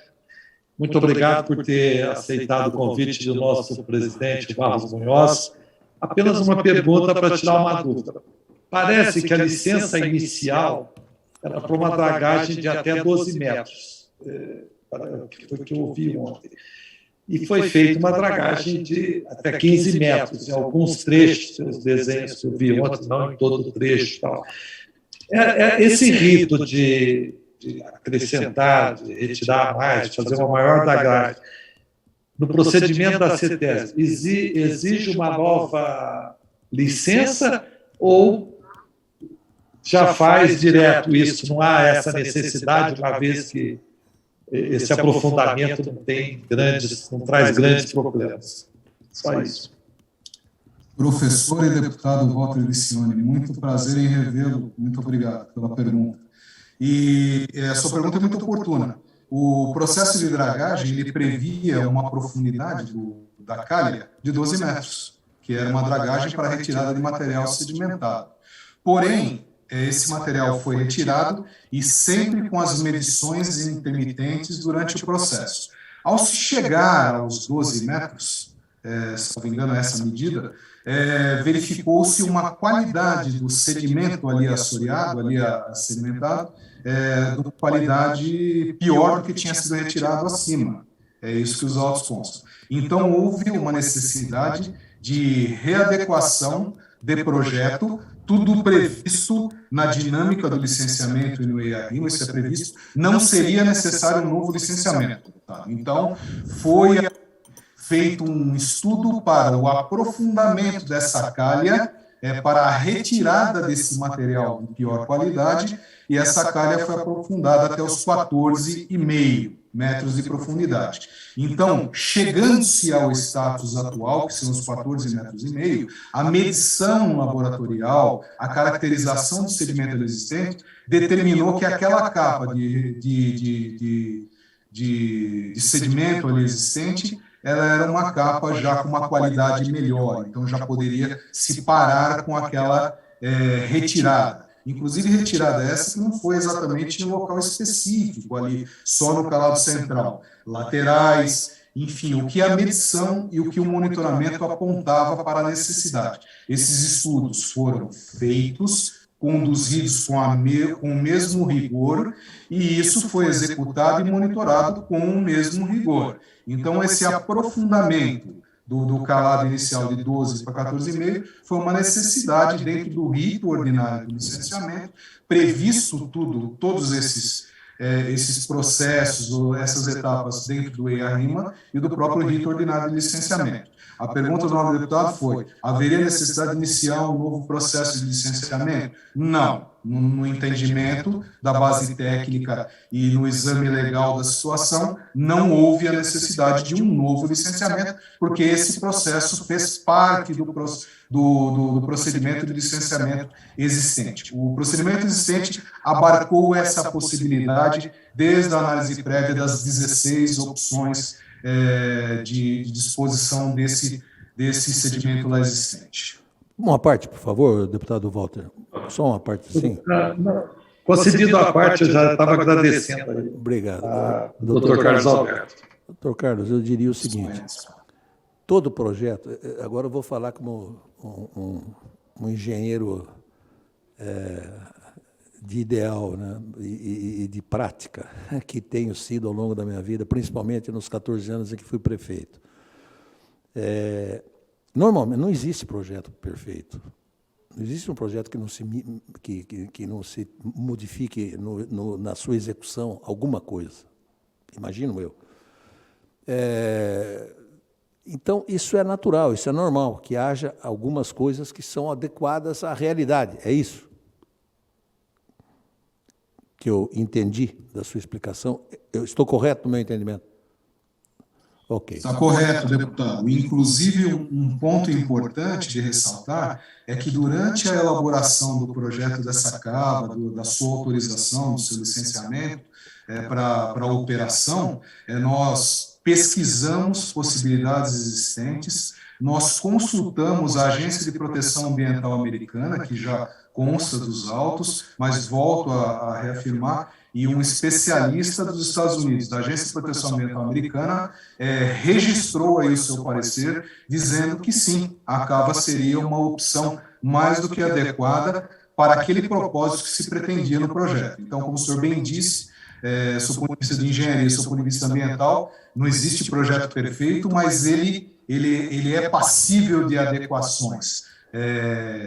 Muito obrigado por ter aceitado o convite do nosso presidente Barros Munhoz. Apenas uma pergunta para tirar uma dúvida. Parece que a licença inicial era para uma dragagem de até 12 metros, que foi o que eu ouvi ontem. e foi feita uma dragagem de até 15 metros, em alguns trechos, seus desenhos que eu vi ontem, não em todo o trecho. Tal. Esse rito de acrescentar, de retirar mais, de fazer uma maior dragagem, no procedimento da CETESB, exige uma nova licença ou já faz direto isso? Não há essa necessidade, uma vez que esse aprofundamento não traz grandes problemas. Só isso. Professor e deputado Walter Vicione, muito prazer em revê-lo. Muito obrigado pela pergunta. E a sua pergunta é muito oportuna. O processo de dragagem ele previa uma profundidade da calha de 12 metros, que era uma dragagem para retirada de material sedimentado. Porém, esse material foi retirado e sempre com as medições intermitentes durante o processo. Ao se chegar aos 12 metros, se não me engano, essa medida, verificou-se uma qualidade do sedimento ali assoreado, ali sedimentado, de qualidade pior do que tinha sido retirado acima. É isso que os autos constam. Então, houve uma necessidade de readequação de projeto, tudo previsto na dinâmica do licenciamento e no EIA-RIMA, isso é previsto, não seria necessário um novo licenciamento. Tá? Então, foi feito um estudo para o aprofundamento dessa calha, para a retirada desse material de pior qualidade, e essa calha foi aprofundada até os 14,5 metros de profundidade. Então, chegando-se ao status atual, que são os 14,5 metros, a medição laboratorial, a caracterização do sedimento existente, determinou que aquela capa de sedimento ali existente, ela era uma capa já com uma qualidade melhor, então já poderia se parar com aquela retirada. Inclusive retirada essa que não foi exatamente no local específico, ali só no calado central. Laterais, enfim, o que a medição e o que o monitoramento apontava para a necessidade. Esses estudos foram feitos, conduzidos com o mesmo rigor, e isso foi executado e monitorado com o mesmo rigor. Então, esse aprofundamento do calado inicial de 12 para 14,5 foi uma necessidade dentro do rito ordinário do licenciamento, previsto todos esses processos, essas etapas dentro do EIA-RIMA e do próprio rito ordinário de licenciamento. A pergunta do novo deputado foi: haveria necessidade de iniciar um novo processo de licenciamento? Não. No entendimento da base técnica e no exame legal da situação, não houve a necessidade de um novo licenciamento, porque esse processo fez parte do procedimento de licenciamento existente. O procedimento existente abarcou essa possibilidade desde a análise prévia das 16 opções de disposição desse sedimento lá existente. Uma parte, por favor, deputado Walter. Só uma parte, sim. Concedido a parte, eu já estava agradecendo. Obrigado. Doutor Carlos Alberto. Doutor Carlos, eu diria o seguinte: todo projeto, agora eu vou falar como um engenheiro de ideal, né, e de prática, que tenho sido ao longo da minha vida, principalmente nos 14 anos em que fui prefeito. Normalmente, não existe projeto perfeito. Não existe um projeto que não se modifique na sua execução alguma coisa. Imagino eu. Então, isso é natural, isso é normal, que haja algumas coisas que são adequadas à realidade. É isso que eu entendi da sua explicação. Eu estou correto no meu entendimento? Okay. Está correto, deputado. Inclusive, um ponto importante de ressaltar é que durante a elaboração do projeto dessa cava, da sua autorização, do seu licenciamento para a operação, nós pesquisamos possibilidades existentes, nós consultamos a Agência de Proteção Ambiental Americana, que já consta dos autos, mas volto a reafirmar, e um especialista dos Estados Unidos, da Agência de Proteção Ambiental Americana, registrou aí o seu parecer, dizendo que sim, a cava seria uma opção mais do que adequada para aquele propósito que se pretendia no projeto. Então, como o senhor bem disse, sob o ponto de vista de engenharia, sob o ponto de vista ambiental, não existe projeto perfeito, mas ele é passível de adequações.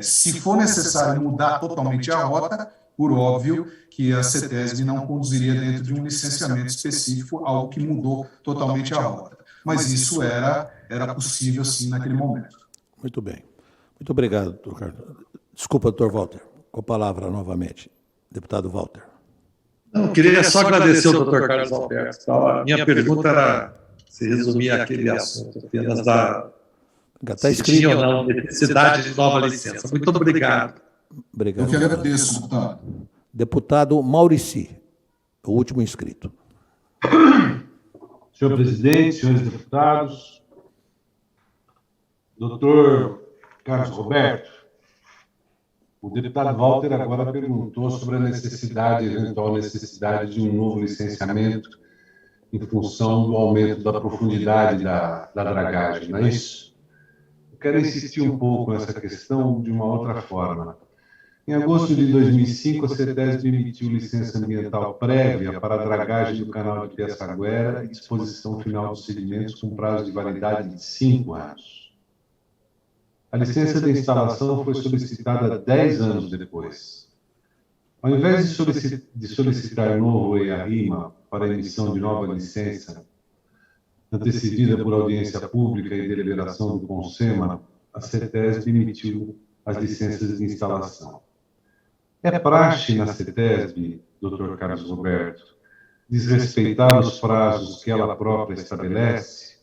Se for necessário mudar totalmente a rota, por óbvio que a CETESB não conduziria dentro de um licenciamento específico algo que mudou totalmente a rota. Mas isso era possível, sim, naquele momento. Muito bem. Muito obrigado, doutor Carlos. Desculpa, doutor Walter. Com a palavra novamente. Deputado Walter. Eu queria só agradecer ao doutor Carlos Alberto. A minha pergunta era se resumia aquele assunto apenas da se tinha ou não necessidade de nova licença. Muito obrigado. Obrigado. Eu que agradeço, deputado. Deputado Maurici, o último inscrito. Senhor presidente, senhores deputados, doutor Carlos Roberto, o deputado Walter agora perguntou sobre a eventual necessidade de um novo licenciamento em função do aumento da profundidade da dragagem, não é isso? Eu quero insistir um pouco nessa questão de uma outra forma. Em agosto de 2005, a CETESB emitiu licença ambiental prévia para a dragagem do canal de Piaçaguera e disposição final dos sedimentos com prazo de validade de 5 anos. A licença de instalação foi solicitada 10 anos depois. Ao invés de solicitar novo EIA-RIMA para a emissão de nova licença, antecedida por audiência pública e deliberação do CONSEMA, a CETESB emitiu as licenças de instalação. É praxe na CETESB, doutor Carlos Roberto, desrespeitar os prazos que ela própria estabelece?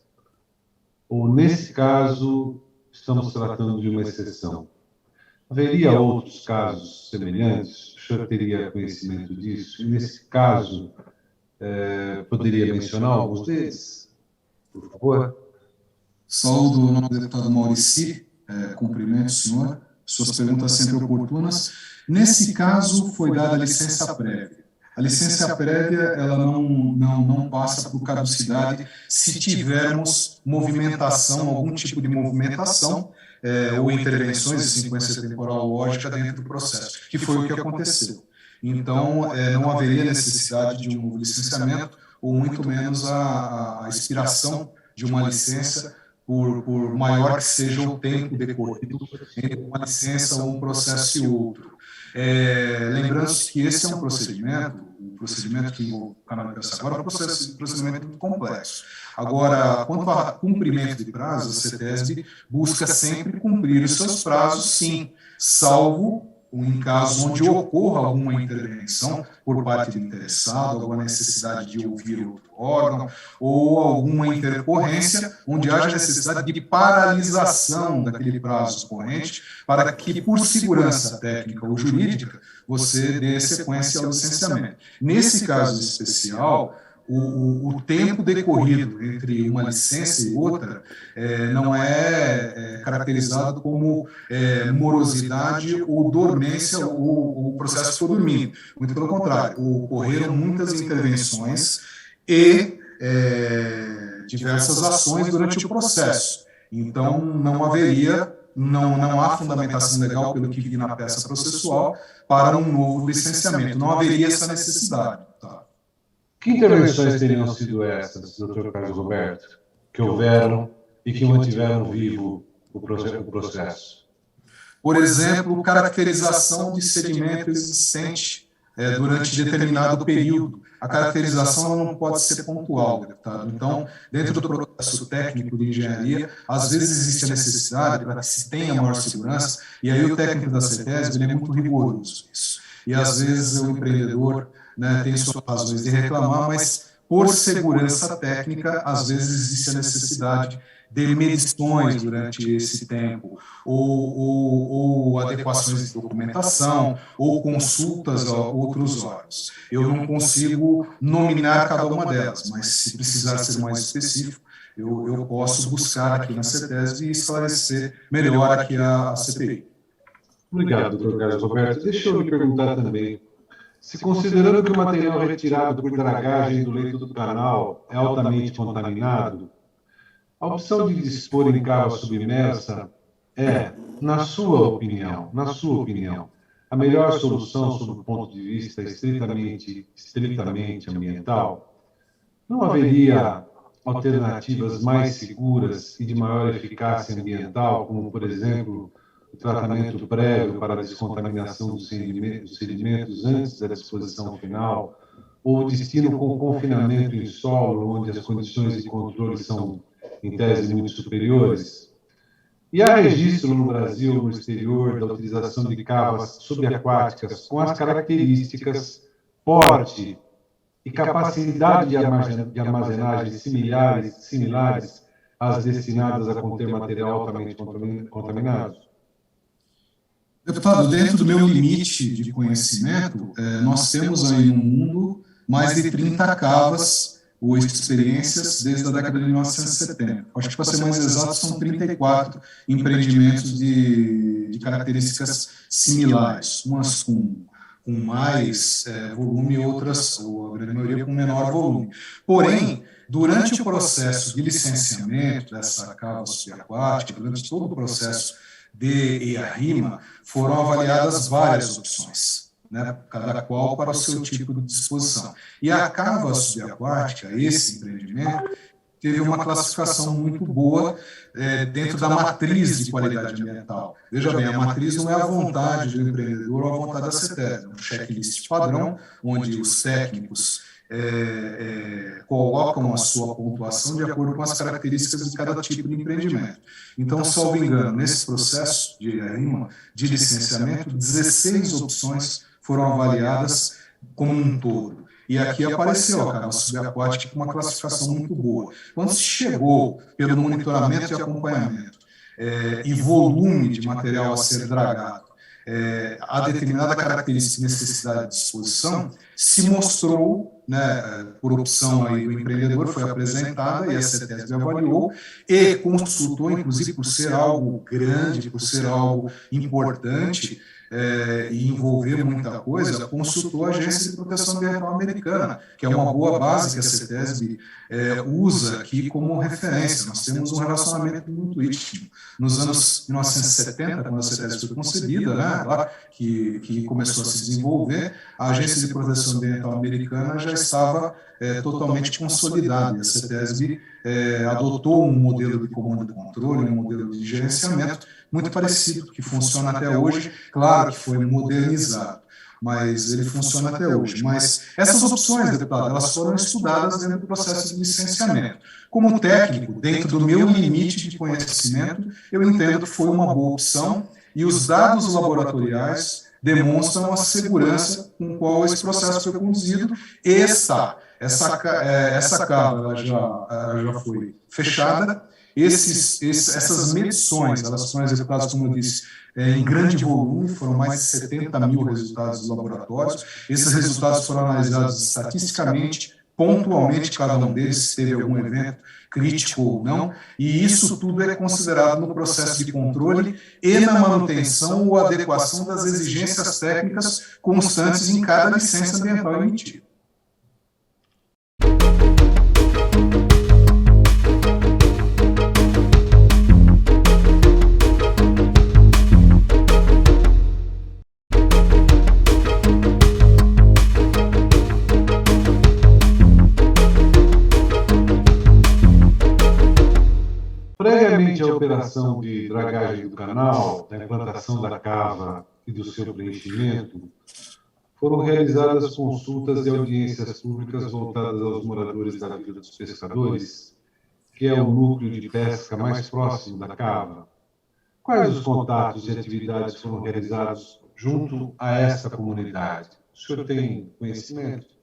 Ou, nesse caso, estamos tratando de uma exceção? Haveria outros casos semelhantes? O senhor teria conhecimento disso? E, nesse caso, poderia mencionar alguns deles? Por favor. Saúdo o nome do deputado Maurici, cumprimento, senhor. Suas perguntas sempre oportunas. Nesse caso, foi dada a licença prévia. A licença prévia, ela não passa por caducidade se tivermos movimentação, algum tipo de movimentação ou intervenções de sequência temporal lógica dentro do processo, que foi o que aconteceu. Então, não haveria necessidade de um novo licenciamento, ou muito menos a expiração de uma licença, por maior que seja o tempo decorrido entre uma licença ou um processo e outro. Lembrando-se que esse é um procedimento, o procedimento que o canal de Piaçaguera é um procedimento muito complexo. Agora, quanto ao cumprimento de prazos, a CETESB busca sempre cumprir os seus prazos, sim, salvo em caso onde ocorra alguma intervenção por parte do interessado, alguma necessidade de ouvir outro órgão, ou alguma intercorrência onde haja necessidade de paralisação daquele prazo corrente, para que, por segurança técnica ou jurídica, você dê sequência ao licenciamento. Nesse caso especial, o tempo decorrido entre uma licença e outra não é caracterizado como morosidade ou dormência, ou o processo ficou dormindo. Muito pelo contrário, ocorreram muitas intervenções e diversas ações durante o processo. Então, não há fundamentação legal, pelo que vi na peça processual, para um novo licenciamento. Não haveria essa necessidade. Tá? Que intervenções teriam sido essas, doutor Carlos Roberto, que houveram e que mantiveram vivo o processo? Por exemplo, caracterização de sedimento existente durante determinado período. A caracterização não pode ser pontual, deputado. Então, dentro do processo técnico de engenharia, às vezes existe a necessidade para que se tenha maior segurança, e aí o técnico da CETESB ele é muito rigoroso nisso. E às vezes o empreendedor tem suas razões de reclamar, mas por segurança técnica, às vezes existe a necessidade de medições durante esse tempo, ou adequações de documentação, ou consultas a outros órgãos. Eu não consigo nominar cada uma delas, mas se precisar ser mais específico, eu posso buscar aqui na CETESB e esclarecer melhor aqui a CPI. Obrigado, doutor Carlos Roberto. Deixa eu lhe perguntar também, se considerando que o material retirado por dragagem do leito do canal é altamente contaminado, a opção de dispor em cava submersa é, na sua opinião, a melhor solução sob o ponto de vista estritamente ambiental? Não haveria alternativas mais seguras e de maior eficácia ambiental, como, por exemplo, o tratamento prévio para a descontaminação dos sedimentos antes da disposição final, ou o destino com confinamento em solo, onde as condições de controle são, em tese, muito superiores? E há registro no Brasil ou no exterior da utilização de cavas subaquáticas com as características, porte e capacidade de armazenagem similares às destinadas a conter material altamente contaminado? Deputado, dentro do meu limite de conhecimento, nós temos aí no mundo mais de 30 cavas ou experiências desde a década de 1970. Acho que, para ser mais exato, são 34 empreendimentos de características similares, umas com mais volume, outras, ou a grande maioria, com menor volume. Porém, durante o processo de licenciamento dessa cava subaquática, durante todo o processo de EIA-RIMA, foram avaliadas várias opções, né, cada qual para o seu tipo de disposição. E a cava subaquática, esse empreendimento, teve uma classificação muito boa dentro da matriz de qualidade ambiental. Veja bem, a matriz não é a vontade do empreendedor ou a vontade da CETESB, é um checklist padrão, onde os técnicos colocam a sua pontuação de acordo com as características de cada tipo de empreendimento. Então, salvo engano, nesse processo de EIA-RIMA, de licenciamento, 16 opções foram avaliadas como um todo. E aqui apareceu a cava subaquática com uma classificação muito boa. Quando se chegou pelo monitoramento e acompanhamento e volume de material a ser dragado, a determinada característica e necessidade de disposição, se mostrou, né, por opção aí do empreendedor, foi apresentada e a CETESB avaliou e consultou, inclusive por ser algo grande, por ser algo importante, e envolver muita coisa, consultou a Agência de Proteção Ambiental Americana, que é uma boa base que a CETESB usa aqui como referência. Nós temos um relacionamento muito íntimo. Nos anos 1970, quando a CETESB foi concebida, né, lá, que começou a se desenvolver, a Agência de Proteção Ambiental Americana já estava totalmente consolidada. E a CETESB adotou um modelo de comando e controle, um modelo de gerenciamento muito parecido, que funciona até hoje. Claro que foi modernizado, mas ele funciona até hoje. Mas essas opções, deputado, elas foram estudadas dentro do processo de licenciamento. Como técnico, dentro do meu limite de conhecimento, eu entendo que foi uma boa opção e os dados laboratoriais demonstram a segurança com qual esse processo foi conduzido e está. Essa cava ela já foi fechada. Essas medições, elas foram executadas, como eu disse, em grande volume, foram mais de 70 mil resultados dos laboratórios. Esses resultados foram analisados estatisticamente, pontualmente, cada um deles, se teve algum evento crítico ou não, e isso tudo é considerado no processo de controle e na manutenção ou adequação das exigências técnicas constantes em cada licença ambiental emitida. Previamente à operação de dragagem do canal, da implantação da cava e do seu preenchimento, foram realizadas consultas e audiências públicas voltadas aos moradores da Vila dos Pescadores, que é o núcleo de pesca mais próximo da cava. Quais os contatos e atividades foram realizados junto a essa comunidade? O senhor tem conhecimento?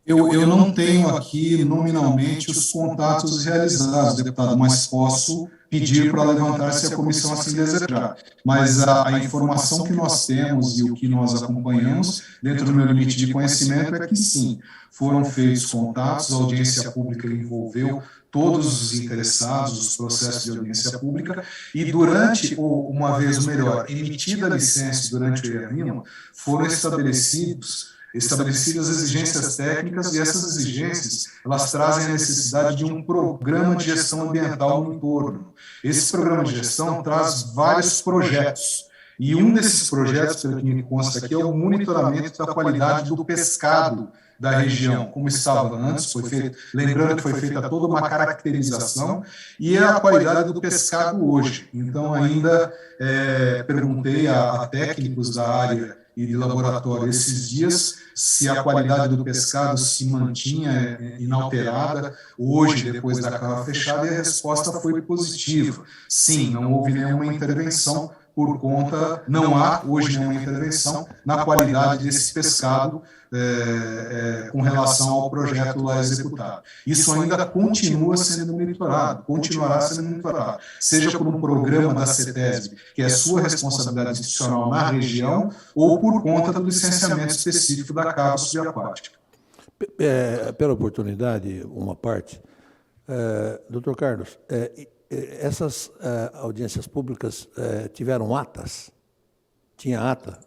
Eu não tenho aqui nominalmente os contatos realizados, deputado, mas posso pedir para levantar se a comissão assim desejar. Mas a informação que nós temos e o que nós acompanhamos, dentro do meu limite de conhecimento, é que sim, foram feitos contatos, a audiência pública envolveu todos os interessados, os processos de audiência pública, e durante, ou uma vez melhor, emitida a licença durante o EIA-RIMA, foram estabelecidas exigências técnicas, e essas exigências elas trazem a necessidade de um programa de gestão ambiental no entorno. Esse programa de gestão traz vários projetos, E um desses projetos, pelo que me consta aqui, é o monitoramento da qualidade do pescado da região, como estava antes, foi feito, lembrando que foi feita toda uma caracterização, e é a qualidade do pescado hoje. Então, ainda perguntei a técnicos da área e de laboratório esses dias se a qualidade do pescado se mantinha inalterada hoje, depois da cava fechada, e a resposta foi positiva. Sim, não houve nenhuma intervenção por conta, não há hoje nenhuma intervenção na qualidade desse pescado com relação ao projeto lá executado. Isso ainda continua sendo monitorado, continuará sendo monitorado, seja por um programa da CETESB, que é sua responsabilidade institucional na região, ou por conta do licenciamento específico da cava subaquática. Pela oportunidade, uma parte, doutor Carlos, essas audiências públicas tiveram atas? Tinha ata?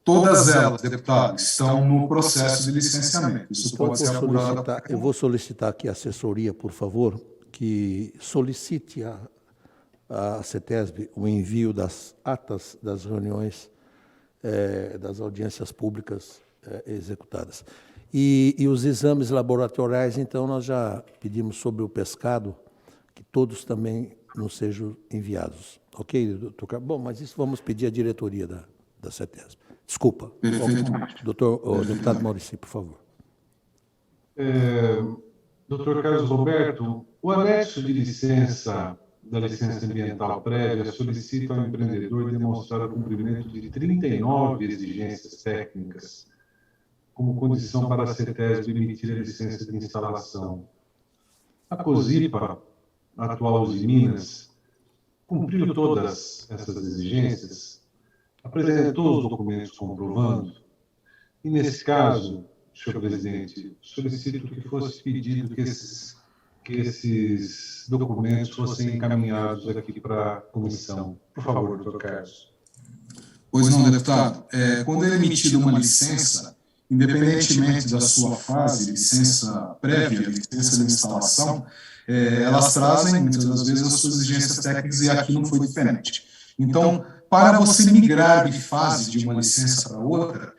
Todas elas, deputado, estão no processo de licenciamento. Isso então, pode ser apurado. Eu vou solicitar aqui a assessoria, por favor, que solicite à CETESB o envio das atas das reuniões, das audiências públicas executadas. E os exames laboratoriais, então, nós já pedimos sobre o pescado, que todos também nos sejam enviados. Ok, doutor Carlos? Bom, mas isso vamos pedir à diretoria da CETESB. Desculpa. Deputado Maurici, por favor. Doutor Carlos Roberto, o anexo de licença da licença ambiental prévia solicita ao empreendedor demonstrar o cumprimento de 39 exigências técnicas como condição para a CETESB emitir a licença de instalação. A COSIPA, a atual Uzi Minas, cumpriu todas essas exigências, apresentou os documentos comprovando, e nesse caso, senhor presidente, solicito que fosse pedido que esses documentos fossem encaminhados aqui para a comissão. Por favor, doutor Carlos. Pois não, deputado. Quando é emitida uma licença, independentemente da sua fase, licença prévia, licença de instalação, elas trazem, muitas das vezes, as suas exigências técnicas, e aqui não foi diferente. Então, para você migrar de fase de uma licença para outra,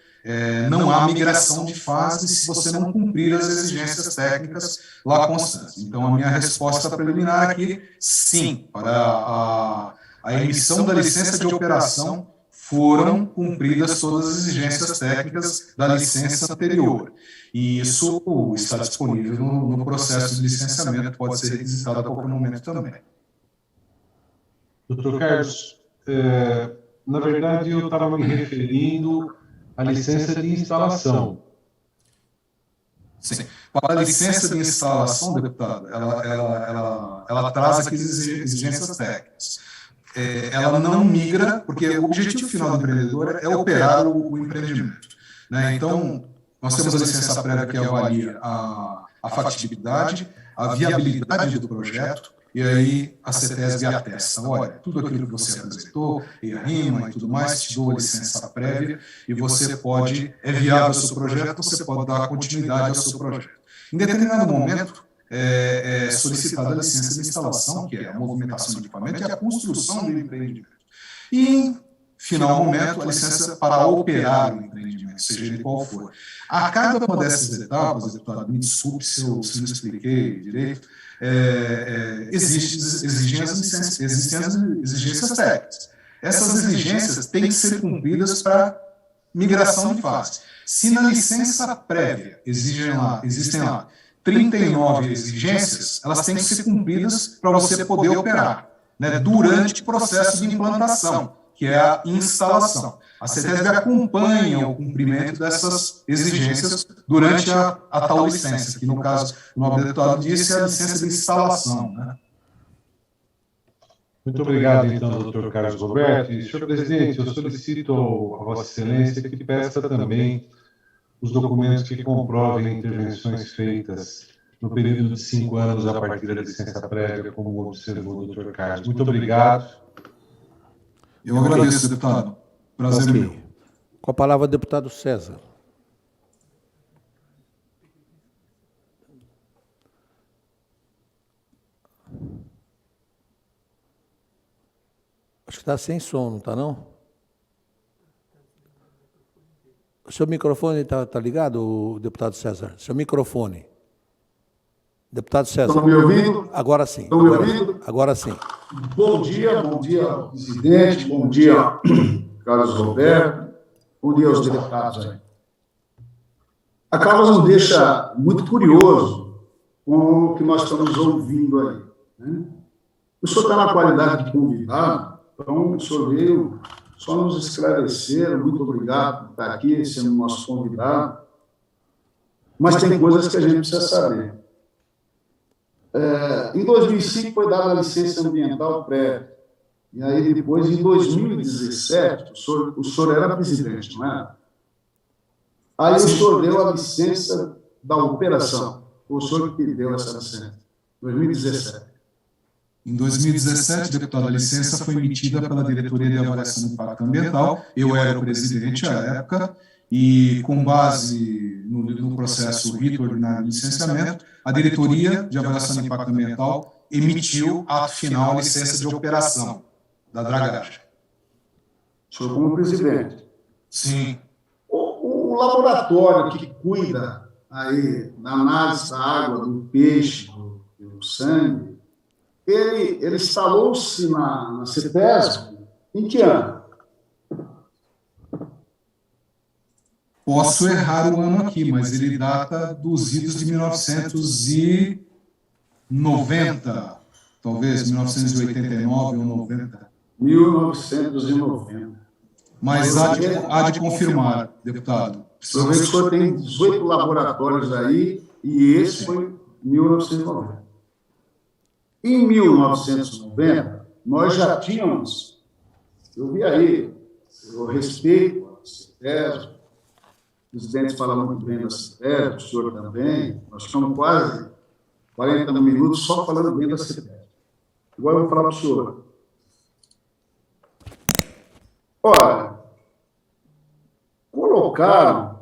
não há migração de fase se você não cumprir as exigências técnicas lá constantes. Então, a minha resposta preliminar aqui, sim, para a emissão da licença de operação foram cumpridas todas as exigências técnicas da licença anterior. E isso está disponível no processo de licenciamento, pode ser requisitado a qualquer momento também. Doutor Carlos, na verdade eu estava me referindo à licença de instalação. Sim. Para a licença de instalação, deputado, ela traz aqui as exigências técnicas. Ela não migra, porque o objetivo final do empreendedor é operar o empreendimento. Né? Então, nós temos a licença prévia que avalia a factibilidade, a viabilidade do projeto, e aí a CETESB atesta, olha, tudo aquilo que você apresentou, e a RIMA e tudo mais, te dou a licença prévia, e você pode, é viável o seu projeto, você pode dar continuidade ao seu projeto. Em determinado momento, é solicitada a licença de instalação, que é a movimentação de equipamento e a construção do empreendimento. E, em final momento, a licença para operar o empreendimento, seja ele qual for. A cada uma dessas etapas, deputado, me desculpe se eu não expliquei direito, existem as exigências técnicas. Essas exigências têm que ser cumpridas para migração de fase. Se na licença prévia existem lá 39 exigências, elas têm que ser cumpridas para você poder operar, né, durante o processo de implantação, que é a instalação. A CETESB acompanha o cumprimento dessas exigências durante a tal licença, que no caso, o nobre deputado disse, é a licença de instalação. Né? Muito obrigado, então, doutor Carlos Roberto. E, senhor presidente, eu solicito a Vossa Excelência que peça também os documentos que comprovem intervenções feitas no período de 5 anos a partir da licença prévia, como observou o doutor Carlos. Muito obrigado. Eu agradeço, deputado. Prazer meu. Com a palavra, o deputado César. Acho que está sem som, não está, não? O seu microfone está ligado, deputado César? Seu microfone. Deputado César. Estão me ouvindo? Agora sim. Estão me ouvindo? Agora sim. Bom dia, presidente, bom dia, Carlos Roberto, bom dia aos deputados aí. A causa nos deixa muito curioso com o que nós estamos ouvindo aí, né? O senhor está na qualidade de convidado, então o senhor veio só nos esclarecer, muito obrigado por estar aqui, sendo nosso convidado, mas tem coisas que a gente precisa saber. Em 2005 foi dada a licença ambiental prévia, e aí depois, em 2017, o senhor era presidente, não era? Aí o senhor deu a licença da operação, o senhor que deu essa licença, 2017. Em 2017, deputado, a licença foi emitida pela Diretoria de Avaliação do Impacto Ambiental, eu era o presidente à época, e com base no processo rito ordinário de licenciamento, a Diretoria de Avaliação do Impacto Ambiental emitiu ato final a licença de operação da dragagem. O senhor como presidente. Sim. O laboratório que cuida aí da análise da água, do peixe, do sangue, ele instalou-se na CETESB em que ano? Posso errar o ano aqui, mas ele data dos idos de 1990, talvez 1989 ou 90. 1990. Mas há de confirmar, deputado. Eu vejo que o senhor tem 18 laboratórios aí, e esse foi 1990. Em 1990, nós já tínhamos, eu vi aí, eu respeito a CETESB, o presidente fala muito bem da CETESB, o senhor também, nós ficamos quase 40 minutos só falando bem da CETESB. Agora eu vou falar para o senhor. Olha, colocaram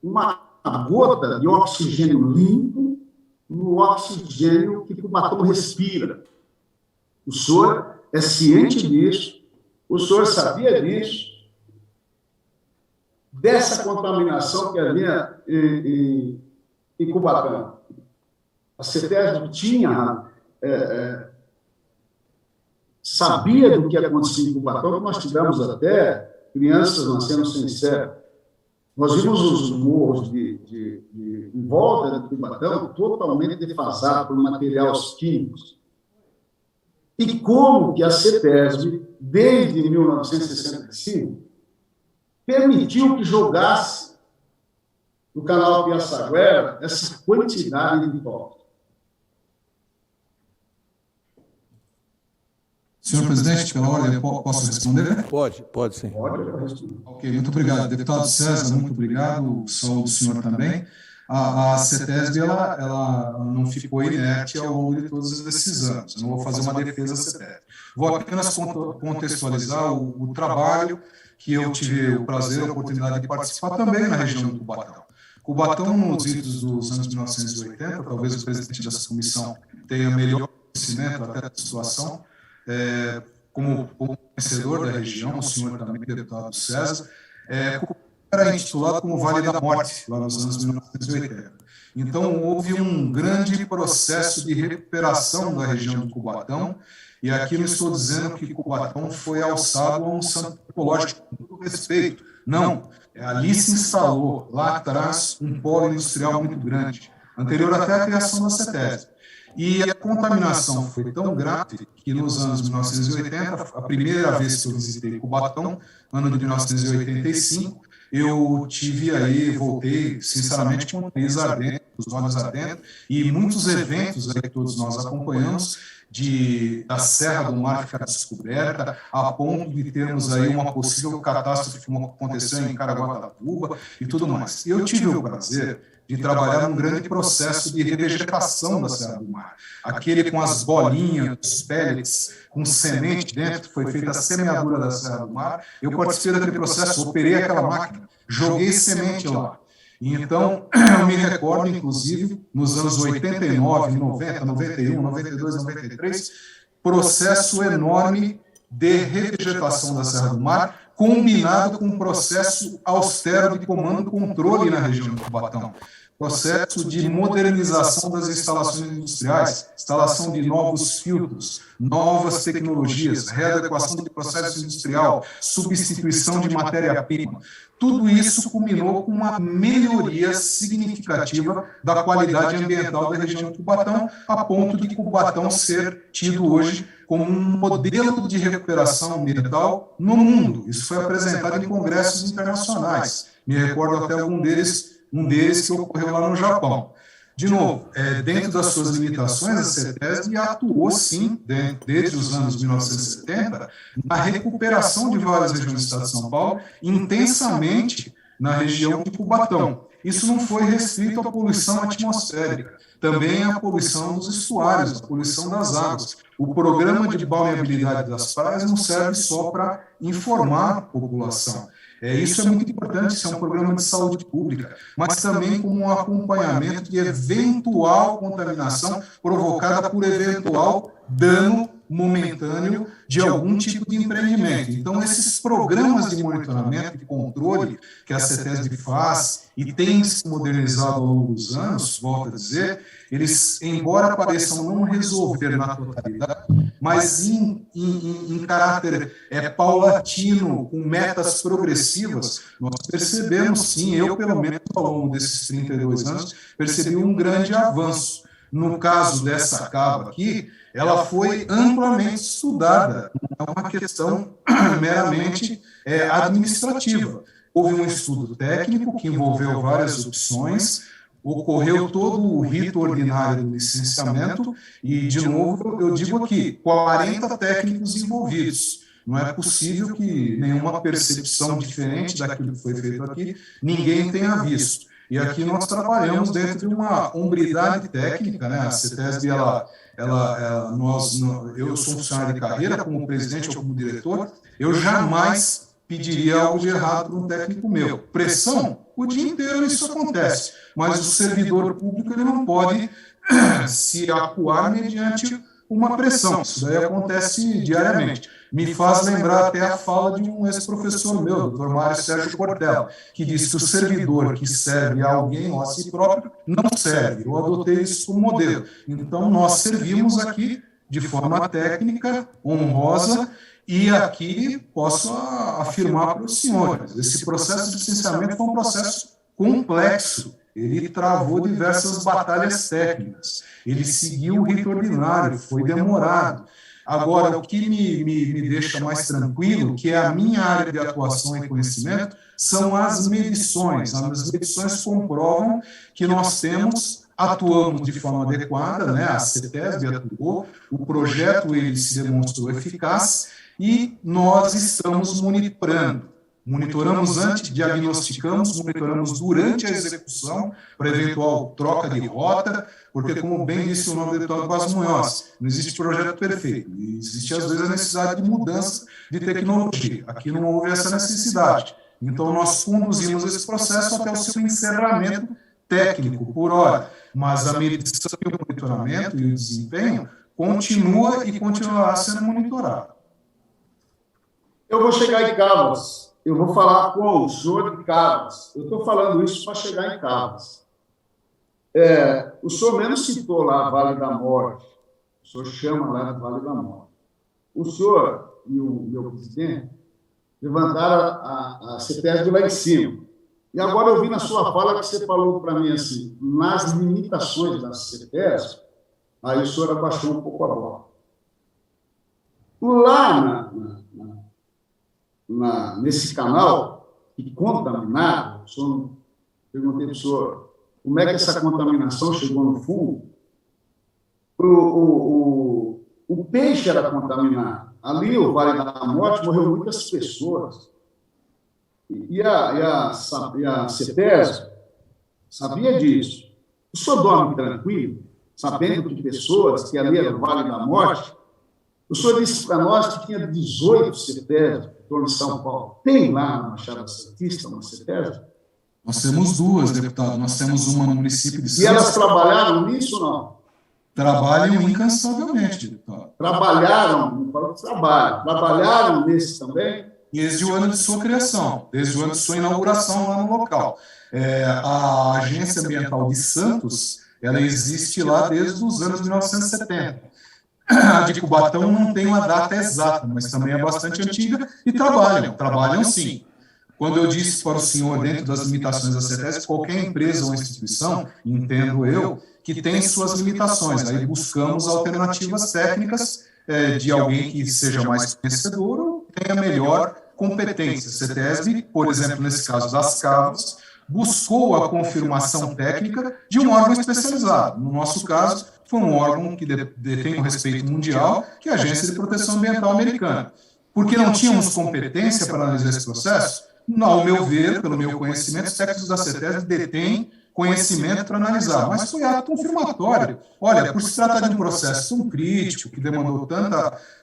uma gota de oxigênio limpo no oxigênio que o Cubatão respira. O senhor é ciente disso, o senhor sabia disso, dessa contaminação que havia em Cubatão. A CETESB tinha, sabia do que acontecia em Cubatão, nós tivemos até crianças nascendo sem cérebro. Nós vimos os morros em volta de Cubatão totalmente defasados por materiais químicos. E como que a CETESB, desde 1965, permitiu que jogasse no canal Piaçaguera essa quantidade de tóxicos? Senhor presidente, pela ordem, posso responder? Pode sim. Pode responder. Ok, muito obrigado. Deputado César, muito obrigado. Saúde do senhor também. A CETESB, ela não ficou inerte ao longo de todos esses anos. Eu não vou fazer uma defesa da CETESB. Vou apenas contextualizar o trabalho que eu tive o prazer, a oportunidade de participar também na região do Cubatão. Cubatão, nos idos dos anos 1980, talvez o presidente dessa comissão tenha melhor conhecimento até da situação, como conhecedor da região, o senhor também, deputado César, era intitulado como Vale da Morte, lá nos anos 1980. Então, houve um grande processo de recuperação da região do Cubatão, e aqui não estou dizendo que Cubatão foi alçado a um santo ecológico, com todo respeito. Não, ali se instalou, lá atrás, um polo industrial muito grande, anterior até à criação da CETESB. E a contaminação foi tão grave que nos anos 1980, a primeira vez que eu visitei Cubatão, ano de 1985, eu tive aí, voltei, sinceramente, com o nariz ardendo, os olhos ardendo, e muitos eventos aí que todos nós acompanhamos, da Serra do Mar ficar descoberta, a ponto de termos aí uma possível catástrofe como aconteceu em Caraguatatuba e tudo mais. Eu tive o prazer de trabalhar num grande processo de revegetação da Serra do Mar. Aquele com as bolinhas, os pellets, com semente dentro, foi feita a semeadura da Serra do Mar. Eu participei daquele processo, operei aquela máquina, joguei semente lá. E então, eu me recordo, inclusive, nos anos 89, 90, 91, 92, 93, processo enorme de revegetação da Serra do Mar, combinado com um processo austero de comando e controle na região de Cubatão. Processo de modernização das instalações industriais, instalação de novos filtros, novas tecnologias, readequação de processo industrial, substituição de matéria-prima. Tudo isso culminou com uma melhoria significativa da qualidade ambiental da região de Cubatão, a ponto de Cubatão ser tido hoje como um modelo de recuperação ambiental no mundo. Isso foi apresentado em congressos internacionais. Me recordo até um deles que ocorreu lá no Japão. De novo, dentro das suas limitações, a CETESB atuou, sim, desde os anos 1970, na recuperação de várias regiões do estado de São Paulo, intensamente na região de Cubatão. Isso não foi restrito à poluição atmosférica, também à poluição dos estuários, à poluição das águas. O programa de balneabilidade das praias não serve só para informar a população. Isso é muito importante, isso é um programa de saúde pública, mas também como um acompanhamento de eventual contaminação provocada por eventual dano momentâneo de algum tipo de empreendimento. Então, esses programas de monitoramento e controle que a CETESB faz e tem se modernizado ao longo dos anos, volto a dizer, eles, embora pareçam não resolver na totalidade, mas em caráter paulatino, com metas progressivas, nós percebemos, sim, eu pelo menos ao longo desses 32 anos, percebi um grande avanço. No caso dessa cava aqui, ela foi amplamente estudada, não é uma questão meramente administrativa. Houve um estudo técnico que envolveu várias opções, ocorreu todo o rito ordinário do licenciamento e, de novo, eu digo aqui, 40 técnicos envolvidos. Não é possível que nenhuma percepção diferente daquilo que foi feito aqui, ninguém tenha visto. E aqui nós trabalhamos dentro de uma hombridade técnica, né? A CETESB, eu sou um funcionário de carreira, como presidente ou como diretor, eu jamais pediria algo de errado para um técnico meu. Pressão, o dia inteiro isso acontece, mas o servidor público ele não pode se acuar mediante uma pressão. Isso daí acontece diariamente. Me faz lembrar até a fala de um ex-professor meu, o Dr. Mário Sérgio Portela, que disse que o servidor que serve a alguém ou a si próprio não serve. Eu adotei isso como modelo. Então, nós servimos aqui de forma técnica, honrosa, e aqui posso afirmar para os senhores, esse processo de licenciamento foi um processo complexo. Ele travou diversas batalhas técnicas, ele seguiu o rito ordinário, foi demorado. Agora, o que me deixa mais tranquilo, que é a minha área de atuação e conhecimento, são as medições. As medições comprovam que nós atuamos de forma adequada, né? A CETESB atuou, o projeto ele se demonstrou eficaz e nós estamos monitorando. Monitoramos antes, diagnosticamos, monitoramos durante a execução, para eventual troca de rota, porque, como bem disse o nome do deputado Vaz Munhoz, não existe projeto perfeito, existe, às vezes, a necessidade de mudança de tecnologia. Aqui não houve essa necessidade. Então, nós conduzimos esse processo até o seu encerramento técnico, por hora, mas a medição e o monitoramento e o desempenho continua e continuará sendo monitorado. Eu vou chegar em Cabas. Eu vou falar com o senhor de Cabas. Eu estou falando isso para chegar em Cabas. O senhor mesmo citou lá Vale da Morte. O senhor chama lá de Vale da Morte. O senhor e o meu presidente levantaram a CETESB lá em cima. E agora eu vi na sua fala que você falou para mim assim, nas limitações da CETESB, aí o senhor abaixou um pouco a bola. Lá nesse canal que contaminado, perguntei para o senhor como é que essa contaminação chegou no fundo. O peixe era contaminado. Ali, o Vale da Morte, morreu muitas pessoas. E a CETESB sabia disso. O senhor dorme tranquilo, sabendo que pessoas, que ali era o Vale da Morte. O senhor disse para nós que tinha 18 CETESB em torno de São Paulo. Tem lá na Baixada Santista uma CETESB? Nós temos duas, deputado. Nós temos uma no município de Santos. E elas trabalharam nisso ou não? Trabalham incansavelmente, deputado. Trabalharam, não falo que trabalharam nesse também? Desde o ano de sua criação, desde o ano de sua inauguração lá no local. A Agência Ambiental de Santos, ela existe lá desde os anos 1970. A de Cubatão não tem uma data exata, mas também é bastante antiga e trabalham sim. Quando eu disse para o senhor, dentro das limitações da CETESB, qualquer empresa ou instituição, entendo eu, que tem suas limitações. Aí buscamos alternativas técnicas de alguém que seja mais conhecedor ou tenha melhor competência. A CETESB, por exemplo, nesse caso das cavas, buscou a confirmação técnica de um órgão especializado. No nosso caso, foi um órgão que detém um respeito mundial, que é a Agência de Proteção Ambiental Americana. Porque não tínhamos competência para analisar esse processo? Ao meu ver, pelo meu conhecimento, os técnicos da CETESB detêm conhecimento para analisar, mas foi ato confirmatório. Olha, por se tratar de um processo tão crítico, que demandou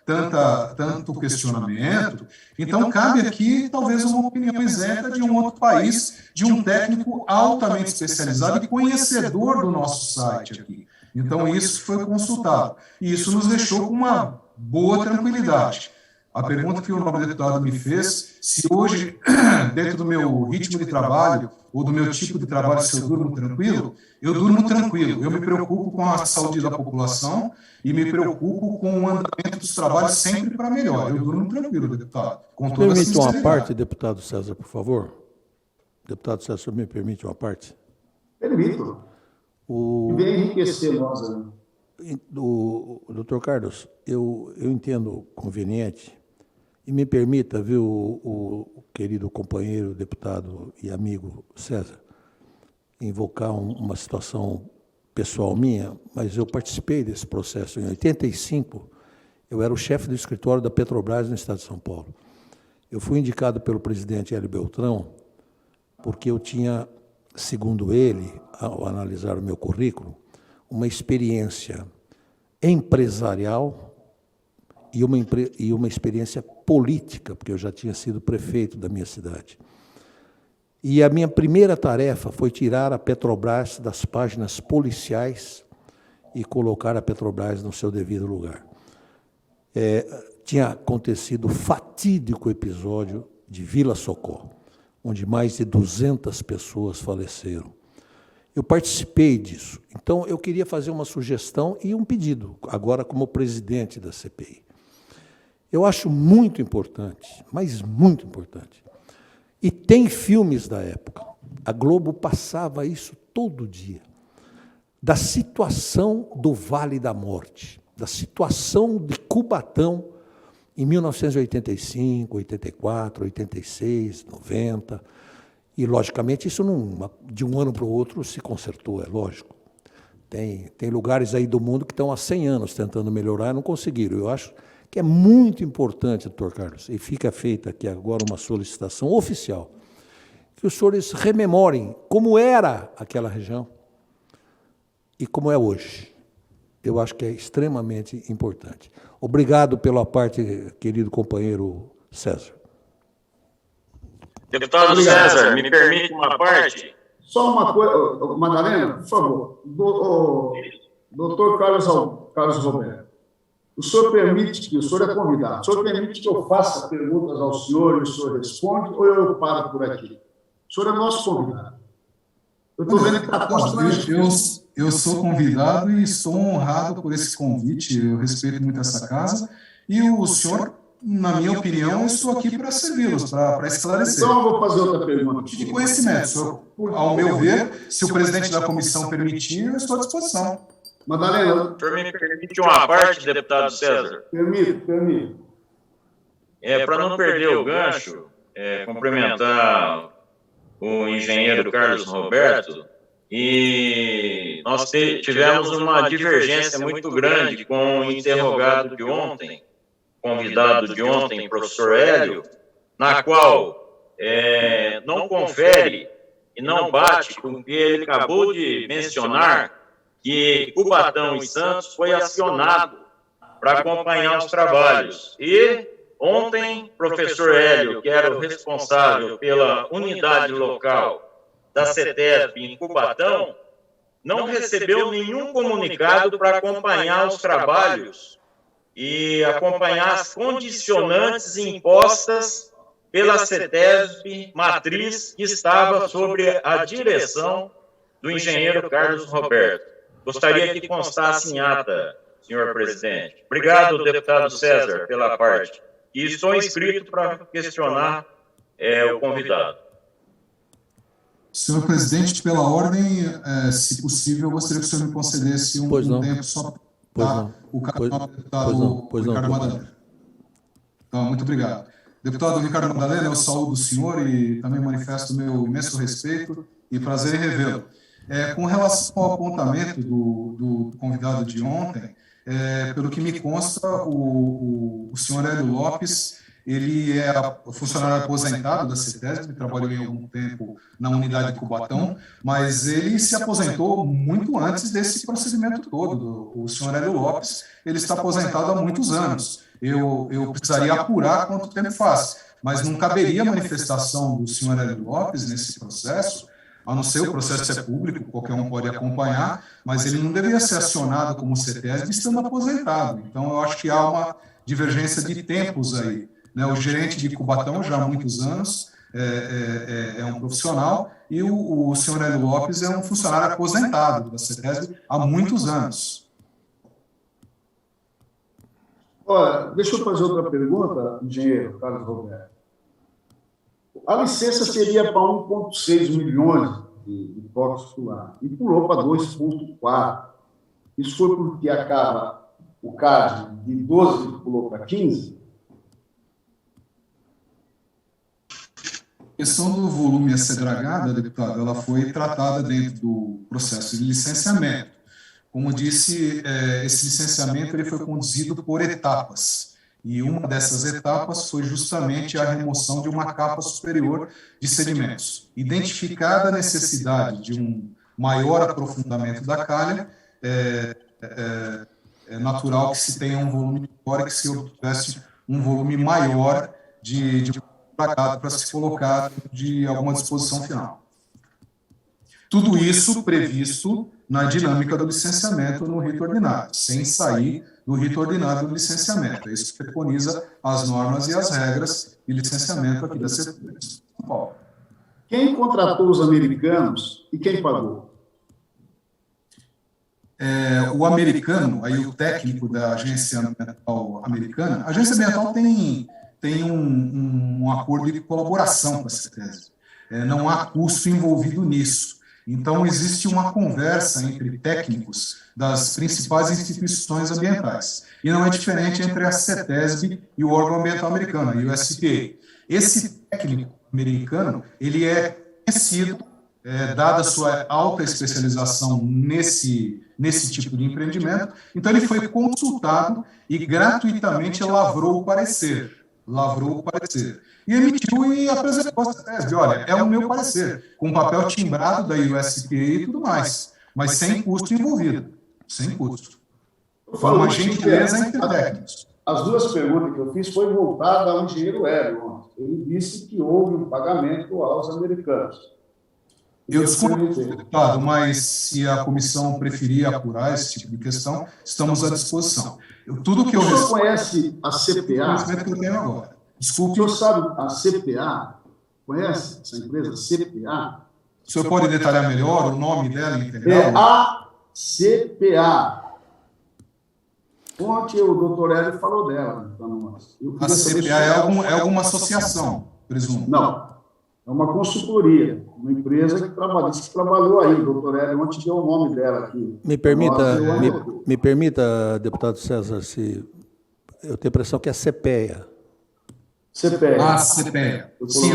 tanto questionamento, então cabe aqui talvez uma opinião isenta de um outro país, de um técnico altamente especializado e conhecedor do nosso site aqui. Então isso foi consultado. E isso nos deixou com uma boa tranquilidade. A pergunta que o nobre deputado me fez, se hoje, dentro do meu ritmo de trabalho, ou do meu tipo de trabalho, se eu durmo tranquilo, eu durmo tranquilo. Eu me preocupo com a saúde da população e me preocupo com o andamento dos trabalhos sempre para melhor. Eu durmo tranquilo, deputado. Permite uma parte, deputado César, por favor? Deputado César, o senhor me permite uma parte? Permito. Vem enriquecer nós, né? Doutor Carlos, eu entendo conveniente. E me permita, viu, o querido companheiro, deputado e amigo César, invocar uma situação pessoal minha, mas eu participei desse processo. Em 85, eu era o chefe do escritório da Petrobras no estado de São Paulo. Eu fui indicado pelo presidente Hélio Beltrão porque eu tinha, segundo ele, ao analisar o meu currículo, uma experiência empresarial e uma experiência política, porque eu já tinha sido prefeito da minha cidade. E a minha primeira tarefa foi tirar a Petrobras das páginas policiais e colocar a Petrobras no seu devido lugar. Tinha acontecido o fatídico episódio de Vila Socó, onde mais de 200 pessoas faleceram. Eu participei disso. Então, eu queria fazer uma sugestão e um pedido, agora como presidente da CPI. Eu acho muito importante, mas muito importante. E tem filmes da época. A Globo passava isso todo dia. Da situação do Vale da Morte, da situação de Cubatão em 1985, 84, 86, 90. E, logicamente, isso não, de um ano para o outro se consertou, é lógico. Tem lugares aí do mundo que estão há 100 anos tentando melhorar e não conseguiram. Eu acho que é muito importante, doutor Carlos, e fica feita aqui agora uma solicitação oficial, que os senhores rememorem como era aquela região e como é hoje. Eu acho que é extremamente importante. Obrigado pela parte, querido companheiro César. Deputado César, me permite uma parte? Só uma coisa, Madalena, por favor. Doutor Carlos Roberto. O senhor permite que, o senhor é convidado, o senhor permite que eu faça perguntas ao senhor e o senhor responde, ou eu paro por aqui? O senhor é nosso convidado. Eu estou vendo que está constante. Eu sou convidado e estou honrado por esse convite, eu respeito muito essa casa, e o senhor, na minha opinião, eu estou aqui para servi-los, para esclarecer. Então, eu vou fazer outra pergunta. De conhecimento, senhor, ao meu ver, se o presidente da comissão permitir, eu estou à disposição. Madalena. O senhor me permite uma parte, deputado César? Permito. Para não perder o gancho, cumprimentar o engenheiro Carlos Roberto, e nós tivemos uma divergência muito grande com o interrogado de ontem, convidado de ontem, professor Hélio, na qual não confere e não bate com o que ele acabou de mencionar, que Cubatão e Santos foi acionado para acompanhar os trabalhos. E ontem, professor Hélio, que era o responsável pela unidade local da CETESB em Cubatão, não recebeu nenhum comunicado para acompanhar os trabalhos e acompanhar as condicionantes impostas pela CETESB matriz que estava sobre a direção do engenheiro Carlos Roberto. Gostaria que constasse em ata, senhor presidente. Obrigado, deputado César, pela parte. E estou inscrito para questionar o convidado. Senhor presidente, pela ordem, se possível, eu gostaria que o senhor me concedesse um tempo só para o deputado Ricardo Madalena. Então, muito obrigado. Deputado Ricardo Madalena, eu saúdo o senhor e também manifesto o meu imenso respeito e prazer em revê-lo. Com relação ao apontamento do convidado de ontem, pelo que me consta, o senhor Hélio Lopes, ele é funcionário aposentado da CETESB, trabalhou em algum tempo na unidade de Cubatão, mas ele se aposentou muito antes desse procedimento todo. O senhor Hélio Lopes, ele está aposentado há muitos anos. Eu precisaria apurar quanto tempo faz, mas não caberia a manifestação do senhor Hélio Lopes nesse processo, a não ser o processo é público, qualquer um pode acompanhar, mas ele não deveria ser acionado como CETESB estando aposentado. Então, eu acho que há uma divergência de tempos aí. O gerente de Cubatão, já há muitos anos, é um profissional, e o senhor Hélio Lopes é um funcionário aposentado da CETESB há muitos anos. Olha, deixa eu fazer outra pergunta, engenheiro Carlos Roberto. A licença seria para 1,6 milhões de toques por ano, e pulou para 2,4. Isso foi porque acaba o CAD de 12 pulou para 15? A questão do volume a ser dragado, deputado, ela foi tratada dentro do processo de licenciamento. Como disse, esse licenciamento ele foi conduzido por etapas. E uma dessas etapas foi justamente a remoção de uma capa superior de sedimentos. Identificada a necessidade de um maior aprofundamento da calha, é natural que se tenha um volume maior e que se obtivesse um volume maior de para se colocar de alguma disposição final. Tudo isso previsto na dinâmica do licenciamento no rito ordinário, sem sair do rito ordinário do licenciamento. É isso que preconiza as normas e as regras de licenciamento aqui da CETESB de São Paulo. Quem contratou os americanos e quem pagou? O americano, aí o técnico da agência ambiental americana, a agência ambiental tem um acordo de colaboração com a CETESB. Não há custo envolvido nisso. Então, existe uma conversa entre técnicos das principais instituições ambientais. E não é diferente entre a CETESB e o órgão ambiental americano, a USPA. Esse técnico americano, ele é conhecido, dada a sua alta especialização nesse tipo de empreendimento, então ele foi consultado e gratuitamente lavrou o parecer. E emitiu e apresentou a CETESB. Olha, é o meu parecer, com papel timbrado da USPA e tudo mais, mas sem custo envolvido. Sem custo. Foi uma gentileza entre técnicos. As duas perguntas que eu fiz foi voltada ao engenheiro Hélio. Ele disse que houve um pagamento aos americanos. Eu desculpo, deputado, mas se a comissão preferir apurar esse tipo de questão, estamos à disposição. Tudo que o senhor conhece a CPA? Que eu tenho agora. Desculpe. O senhor sabe a CPA? Conhece essa empresa, CPA? O senhor pode detalhar melhor o nome dela integral? É a CPA. Ontem o doutor Hélio falou dela. Então, a CPA é alguma associação, presumo? Não. É uma consultoria, uma empresa que trabalhou aí. O doutor Hélio ontem deu o nome dela aqui. Me permita, deputado César, se eu tenho a impressão que é CPEA. CPEA. Ah, CPEA. Sim,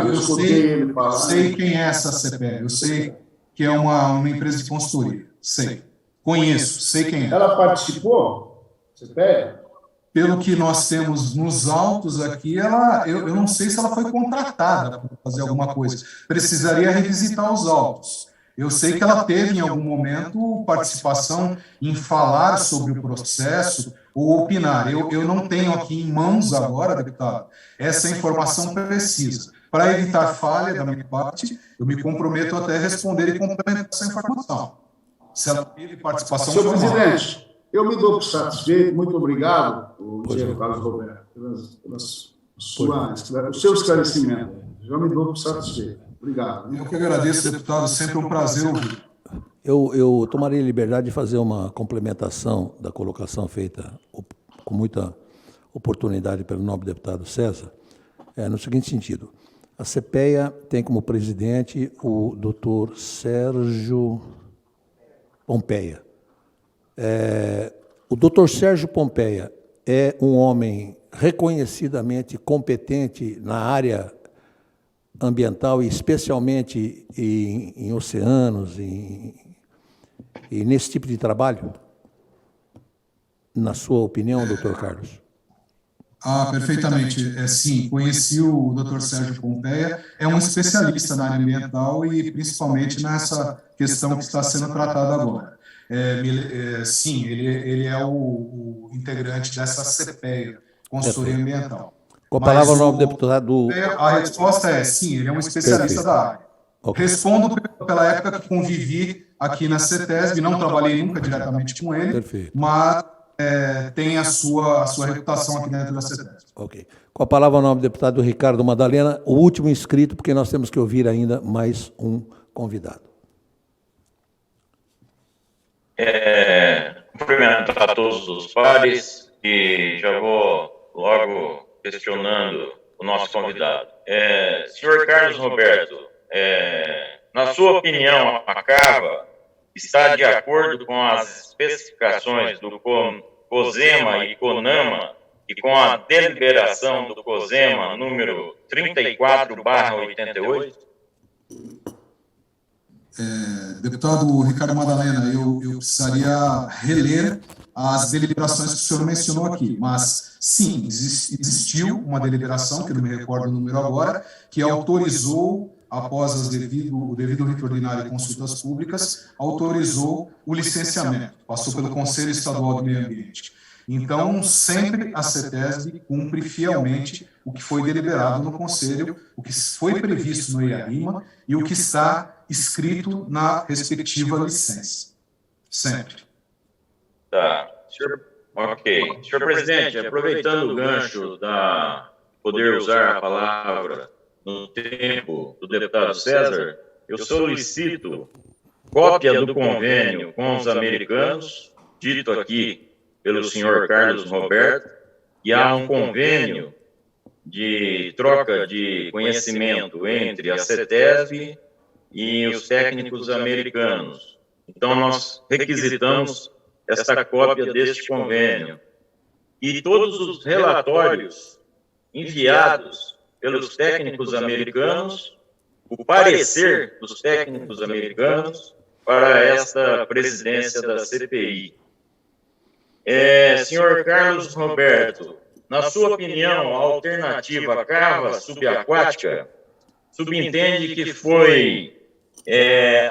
eu sei quem é essa CPEA. Eu sei que é uma empresa de consultoria. Sei. Conheço, sei quem é. Ela participou? CPEA? Pelo que nós temos nos autos aqui, eu não sei se ela foi contratada para fazer alguma coisa. Precisaria revisitar os autos. Eu sei que ela teve, em algum momento, participação em falar sobre o processo ou opinar. Eu não tenho aqui em mãos agora, deputado, essa informação precisa. Para evitar falha da minha parte, eu me comprometo até a responder e complementar essa informação. se ela teve participação Senhor formal. presidente, eu me dou por satisfeito. Muito obrigado, engenheiro Carlos Roberto, pelo seu esclarecimento. Já me dou por satisfeito. Obrigado. Eu que agradeço, deputado. Sempre um prazer ouvir. Eu tomarei a liberdade de fazer uma complementação da colocação feita com muita oportunidade pelo nobre deputado César, no seguinte sentido. A CPEA tem como presidente o doutor Sérgio Pompeia. O doutor Sérgio Pompeia é um homem reconhecidamente competente na área ambiental, e especialmente em oceanos, e nesse tipo de trabalho? Na sua opinião, doutor Carlos? Perfeitamente. Sim, conheci o Dr. Sérgio Pompeia, é um especialista na área ambiental e principalmente nessa questão que está sendo tratada agora. Sim, ele é o integrante dessa CPEA, Consultoria Ambiental. Com a palavra o nobre deputado... A resposta é sim, ele é um especialista da área. Okay. Respondo pela época que convivi aqui na CETESB, não trabalhei nunca diretamente com ele, mas tem a sua reputação aqui dentro da CETESB. Ok. Com a palavra o nobre deputado Ricardo Madalena, o último inscrito, porque nós temos que ouvir ainda mais um convidado. Cumprimentar a todos os pares e já vou logo questionando o nosso convidado. Senhor Carlos Roberto, na sua opinião, a CAVA está de acordo com as especificações do COSEMA e CONAMA e com a deliberação do COSEMA número 34/88? Deputado Ricardo Madalena, eu precisaria reler as deliberações que o senhor mencionou aqui, mas sim, existiu uma deliberação, que eu não me recordo o número agora, que autorizou, após o devido rito ordinário e consultas públicas, autorizou o licenciamento, passou pelo Conselho Estadual do Meio Ambiente. Então, sempre a CETESB cumpre fielmente o que foi deliberado no Conselho, o que foi previsto no IARIMA e o que está escrito na respectiva licença. Sempre. Tá. Ok. Senhor presidente, aproveitando o gancho da poder usar a palavra no tempo do deputado César, eu solicito cópia do convênio com os americanos, dito aqui pelo senhor Carlos Roberto, e há um convênio de troca de conhecimento entre a CETESB e os técnicos americanos. Então, nós requisitamos esta cópia deste convênio. E todos os relatórios enviados pelos técnicos americanos, o parecer dos técnicos americanos para esta presidência da CPI. Senhor Carlos Roberto, na sua opinião, a alternativa cava subaquática subentende que foi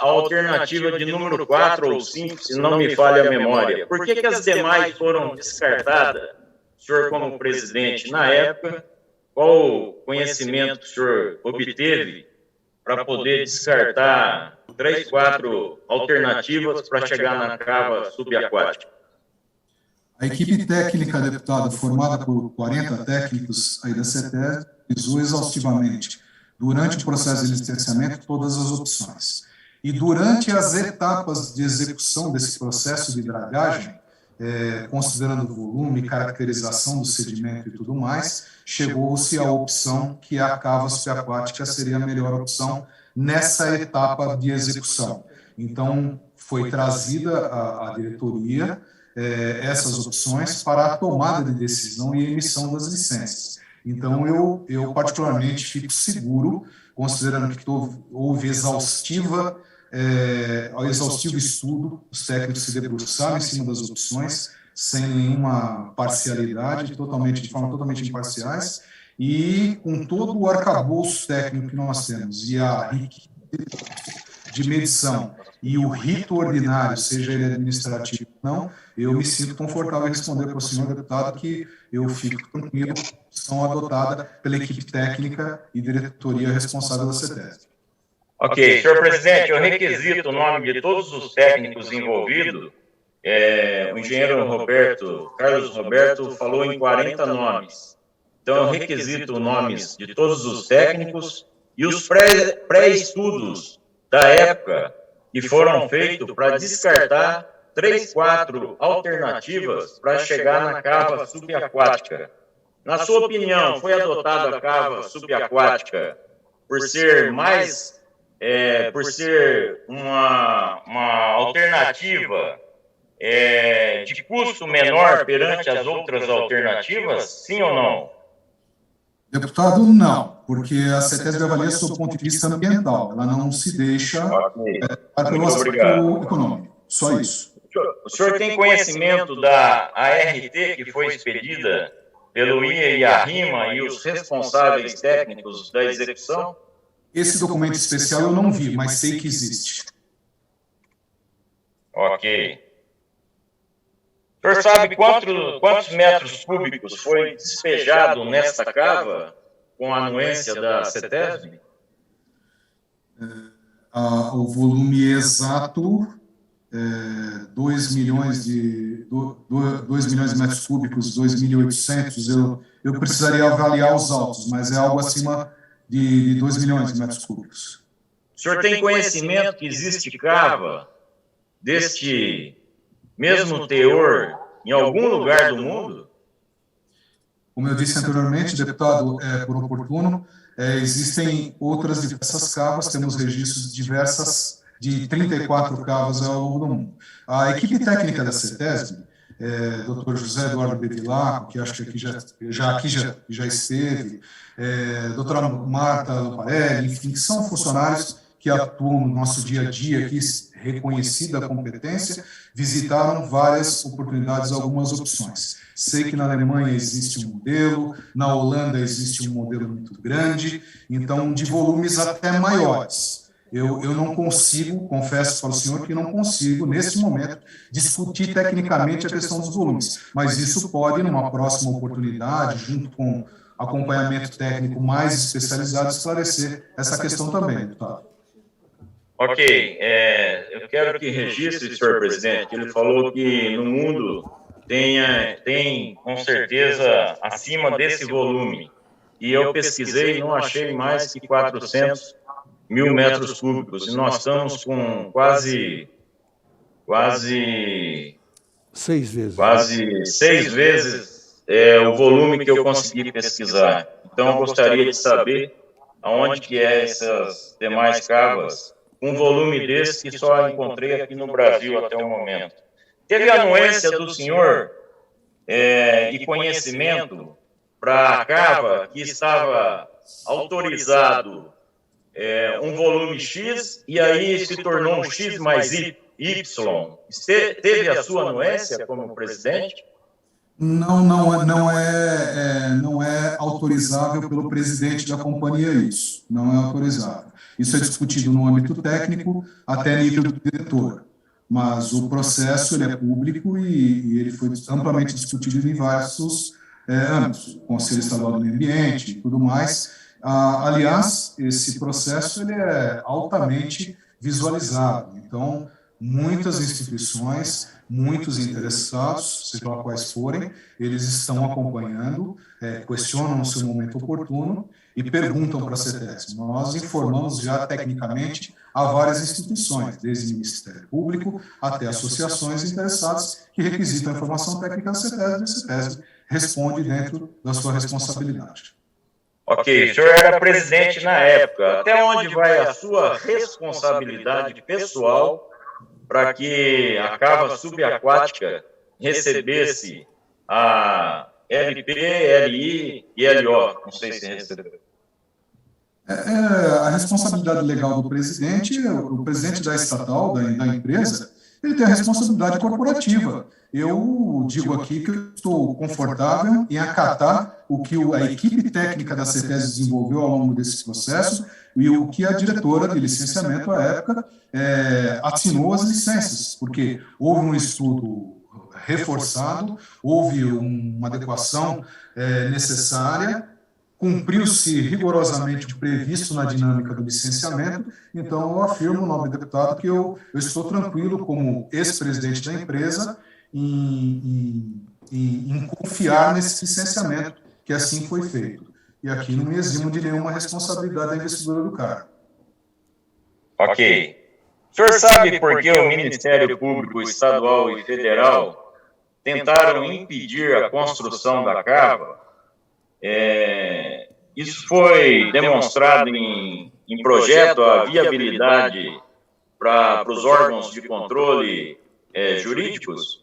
a alternativa de número 4 ou 5, se não me falha a memória. Por que as demais foram descartadas, senhor como presidente, na época? Qual conhecimento o senhor obteve para poder descartar 3, 4 alternativas para chegar na cava subaquática? A equipe técnica, deputado, formada por 40 técnicos aí da CETESB, analisou exaustivamente, durante o processo de licenciamento, todas as opções. E durante as etapas de execução desse processo de dragagem, considerando o volume, caracterização do sedimento e tudo mais, chegou-se à opção que a cava subaquática seria a melhor opção nessa etapa de execução. Então, foi trazida à diretoria essas opções para a tomada de decisão e emissão das licenças. Então, eu particularmente fico seguro, considerando que houve exaustivo estudo, os técnicos se debruçaram em cima das opções, sem nenhuma parcialidade, de forma totalmente imparciais, e com todo o arcabouço técnico que nós temos, e a riqueza de medição, e o rito ordinário, seja ele administrativo ou não, eu me sinto confortável em responder para o senhor deputado que eu fico tranquilo, são adotada pela equipe técnica e diretoria responsável da CETESB. Ok, senhor presidente, eu requisito o nome de todos os técnicos envolvidos. O engenheiro Carlos Roberto falou em 40 nomes. Então, eu requisito nomes de todos os técnicos e os pré-estudos da época que foram feitos para descartar 3, 4 alternativas para chegar na cava subaquática. Na sua opinião, foi adotada a cava subaquática por ser uma alternativa de custo menor perante as outras alternativas, sim ou não? Deputado, não, porque a CETESB avalia sob o ponto de vista ambiental, ela não se deixa pelo aspecto econômico, só isso. O senhor tem conhecimento da ART que foi expedida pelo IA e a RIMA e os responsáveis técnicos da execução? Esse documento especial eu não vi, mas sei que existe. Ok. O senhor sabe quantos metros cúbicos foi despejado nesta cava com a anuência da CETESB? O volume exato, 2 milhões de metros cúbicos, 2.800. Eu precisaria avaliar os autos, mas é algo acima de 2 milhões de metros cúbicos. O senhor tem conhecimento que existe cava deste mesmo teor em algum lugar do mundo? Como eu disse anteriormente, deputado, por oportuno, existem outras diversas cavas, temos registros de 34 cavas ao longo do mundo. A equipe técnica da CETESB, Dr. José Eduardo Bevilacqua, que acho que aqui já esteve, doutora Marta Lamparelli, enfim, que são funcionários que atuam no nosso dia a dia, aqui reconhecida a competência, visitaram várias oportunidades, algumas opções. Sei que na Alemanha existe um modelo, na Holanda existe um modelo muito grande, então de volumes até maiores. Eu não consigo, confesso para o senhor que não consigo, nesse momento, discutir tecnicamente a questão dos volumes, mas isso pode, numa próxima oportunidade, junto com acompanhamento técnico mais especializado, esclarecer essa questão também, deputado. Ok, eu quero que registre, senhor presidente, ele falou que no mundo tem com certeza acima desse volume, e eu pesquisei e não achei mais que 400 mil metros cúbicos, e nós estamos com quase 6 vezes. Quase 6 vezes o volume que eu consegui pesquisar. Então, eu gostaria de saber aonde que essas demais cavas, um volume desse que só encontrei aqui no Brasil até o momento. Teve anuência do senhor de conhecimento para a cava que estava autorizado um volume X e aí se tornou um X mais Y. Teve a sua anuência como presidente? Não é autorizável pelo presidente da companhia isso, não é autorizável. Isso é discutido no âmbito técnico até nível do diretor, mas o processo ele é público e ele foi amplamente discutido em diversos âmbitos, Conselho Estadual do Meio Ambiente e tudo mais. Aliás, esse processo ele é altamente visualizado, então muitas instituições, muitos interessados, seja lá quais forem, eles estão acompanhando, questionam no seu momento oportuno e perguntam para a CETESB. Nós informamos já tecnicamente a várias instituições, desde o Ministério Público até associações interessadas que requisitam a informação técnica da CETESB, e a CETESB responde dentro da sua responsabilidade. Ok, o senhor era presidente na época. Até onde vai a sua responsabilidade pessoal para que a cava subaquática recebesse a LP, LI e LO? Não sei se recebeu. A responsabilidade legal do presidente, o presidente da estatal, da empresa, ele tem a responsabilidade corporativa. Eu digo aqui que eu estou confortável em acatar o que a equipe técnica da CETESB desenvolveu ao longo desse processo e o que a diretora de licenciamento, à época, assinou as licenças, porque houve um estudo reforçado, houve uma adequação necessária, cumpriu-se rigorosamente o previsto na dinâmica do licenciamento, então eu afirmo, nobre deputado, que eu estou tranquilo como ex-presidente da empresa em confiar nesse licenciamento, que assim foi feito. E aqui não me eximo de nenhuma responsabilidade da investidura do cargo. Ok. O senhor sabe por que o Ministério Público Estadual e Federal tentaram impedir a construção da cava? Isso foi demonstrado em projeto, a viabilidade para os órgãos de controle jurídicos?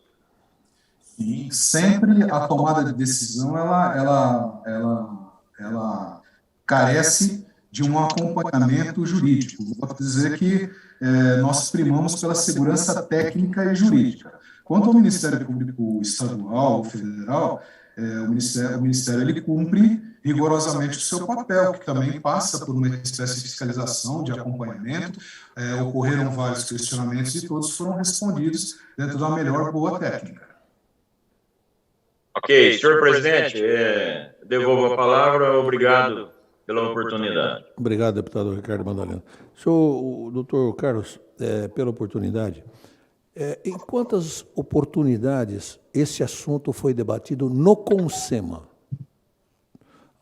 E sempre a tomada de decisão ela carece de um acompanhamento jurídico. Vou dizer que nós primamos pela segurança técnica e jurídica. Quanto ao Ministério Público Estadual ou Federal, o Ministério ele cumpre rigorosamente o seu papel, que também passa por uma espécie de fiscalização, de acompanhamento. Ocorreram vários questionamentos e todos foram respondidos dentro da melhor boa técnica. Ok, senhor presidente, devolvo a palavra. Obrigado pela oportunidade. Obrigado, deputado Ricardo Madalena. Senhor, doutor Carlos, pela oportunidade. Em quantas oportunidades esse assunto foi debatido no CONSEMA,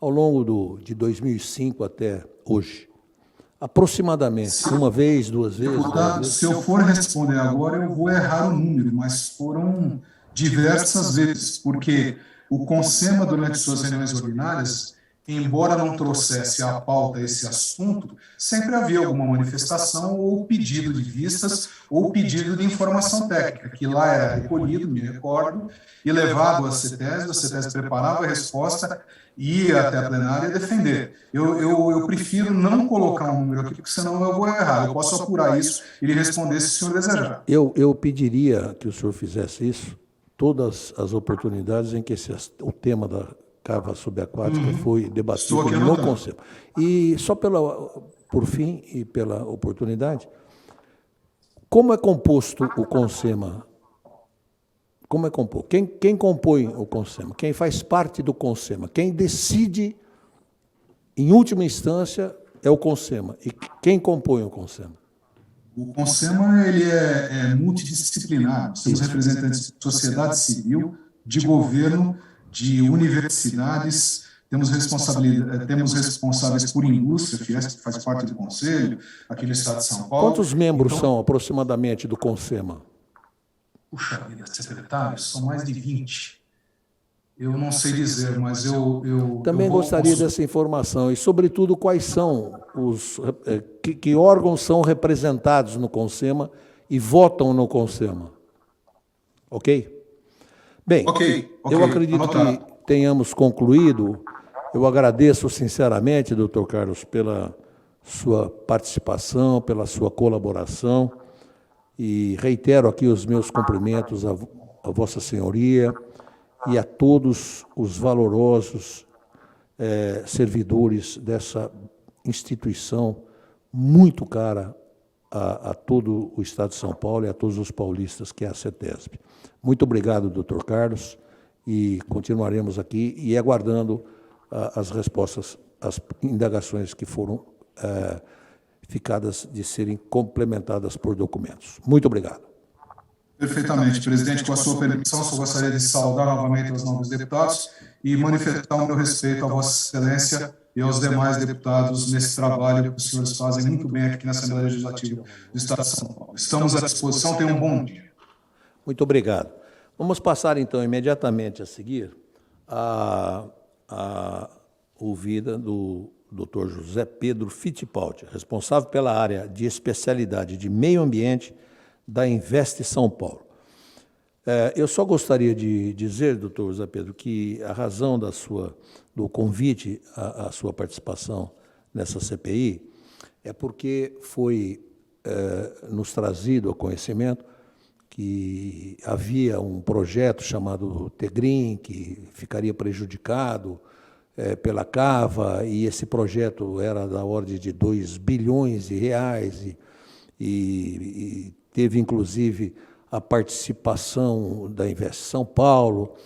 ao longo de 2005 até hoje? Aproximadamente, uma vez, duas vezes? Deputado, se eu for responder agora, eu vou errar o número, mas foram diversas vezes, porque o CONSEMA, durante suas reuniões ordinárias, embora não trouxesse à pauta esse assunto, sempre havia alguma manifestação ou pedido de vistas ou pedido de informação técnica, que lá era recolhido, me recordo, e levado à CETESB, a CETESB preparava a resposta e ia até a plenária defender. Eu prefiro não colocar um número aqui, porque senão eu vou errar. Eu posso apurar isso e lhe responder se o senhor desejar. Eu pediria que o senhor fizesse isso todas as oportunidades em que o tema da cava subaquática foi debatido no CONSEMA. E só por fim e pela oportunidade, como é composto o CONSEMA? Como é composto? Quem compõe o CONSEMA? Quem faz parte do CONSEMA? Quem decide, em última instância, é o CONSEMA. E quem compõe o CONSEMA? O CONSEMA ele é multidisciplinar. Nós temos representantes de sociedade civil, de governo, de universidades, temos responsáveis por indústria, que faz parte do Conselho, aqui no Estado de São Paulo. Quantos membros são, aproximadamente, do CONSEMA? Puxa vida, secretários, são mais de 20. Eu não sei dizer, mas eu também gostaria dessa informação. E, sobretudo, quais são que órgãos são representados no CONSEMA e votam no CONSEMA? Ok? Bem, eu acredito que tenhamos concluído. Eu agradeço sinceramente, doutor Carlos, pela sua participação, pela sua colaboração, e reitero aqui os meus cumprimentos a Vossa Senhoria e a todos os valorosos servidores dessa instituição muito cara a todo o Estado de São Paulo e a todos os paulistas, que é a CETESB. Muito obrigado, doutor Carlos, e continuaremos aqui e aguardando as respostas, as indagações que foram ficadas de serem complementadas por documentos. Muito obrigado. Perfeitamente, presidente. Com a sua permissão, só gostaria de saudar novamente os novos deputados e manifestar o meu respeito a Vossa Excelência e aos demais deputados nesse trabalho que os senhores fazem muito bem aqui na Assembleia Legislativa do Estado de São Paulo. Estamos à disposição, tenham um bom dia. Muito obrigado. Vamos passar, então, imediatamente a seguir a ouvida do Dr. José Pedro Fittipaldi, responsável pela área de especialidade de meio ambiente da Invest São Paulo. Eu só gostaria de dizer, doutor José Pedro, que a razão do convite à sua participação nessa CPI é porque foi nos trazido ao conhecimento que havia um projeto chamado Tegrim, que ficaria prejudicado pela cava, e esse projeto era da ordem de 2 bilhões de reais, e teve, inclusive, a participação da Invest São Paulo,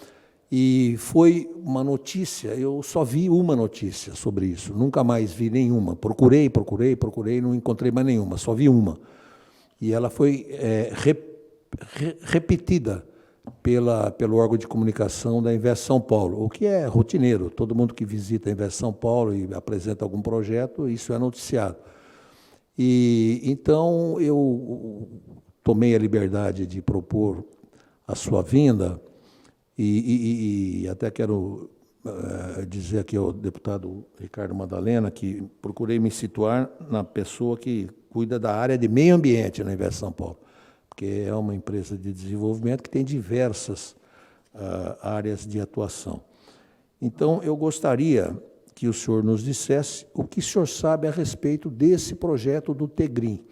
E foi uma notícia, eu só vi uma notícia sobre isso, nunca mais vi nenhuma. Procurei, não encontrei mais nenhuma, só vi uma. E ela foi repetida pelo órgão de comunicação da Invest São Paulo, o que é rotineiro. Todo mundo que visita a Invest São Paulo e apresenta algum projeto, isso é noticiado. E então eu tomei a liberdade de propor a sua vinda, e até quero dizer aqui ao deputado Ricardo Madalena que procurei me situar na pessoa que cuida da área de meio ambiente na Invest São Paulo, porque é uma empresa de desenvolvimento que tem diversas áreas de atuação. Então, eu gostaria que o senhor nos dissesse o que o senhor sabe a respeito desse projeto do Tegrim.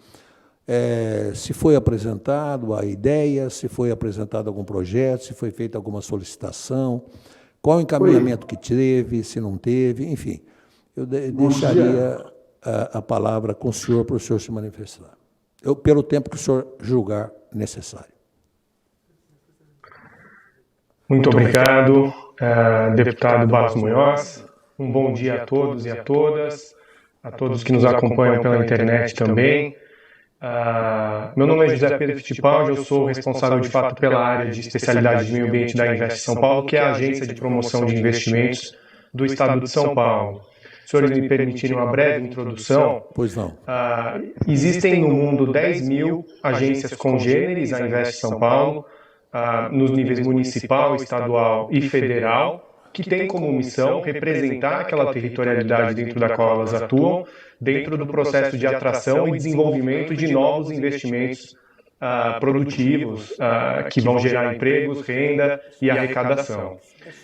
Se foi apresentado a ideia, se foi apresentado algum projeto, se foi feita alguma solicitação, qual o encaminhamento que teve, se não teve, enfim. Eu deixaria a palavra com o senhor para o senhor se manifestar. Pelo tempo que o senhor julgar necessário. Muito obrigado, deputado Barros Munhoz. Um bom dia a todos e a todos que nos acompanham pela internet também. Meu nome é José Pedro Fittipaldi, eu sou responsável de fato pela área de especialidade de meio ambiente da Invest São Paulo, que é a agência de promoção de investimentos do Estado de São Paulo. Se senhores me permitirem uma breve introdução. Pois não. Existem no mundo 10 mil agências congêneres à Invest São Paulo, nos níveis municipal, estadual e federal, que têm como missão representar aquela territorialidade dentro da qual elas atuam, dentro do processo de atração e desenvolvimento de novos investimentos produtivos que vão gerar empregos, renda e arrecadação.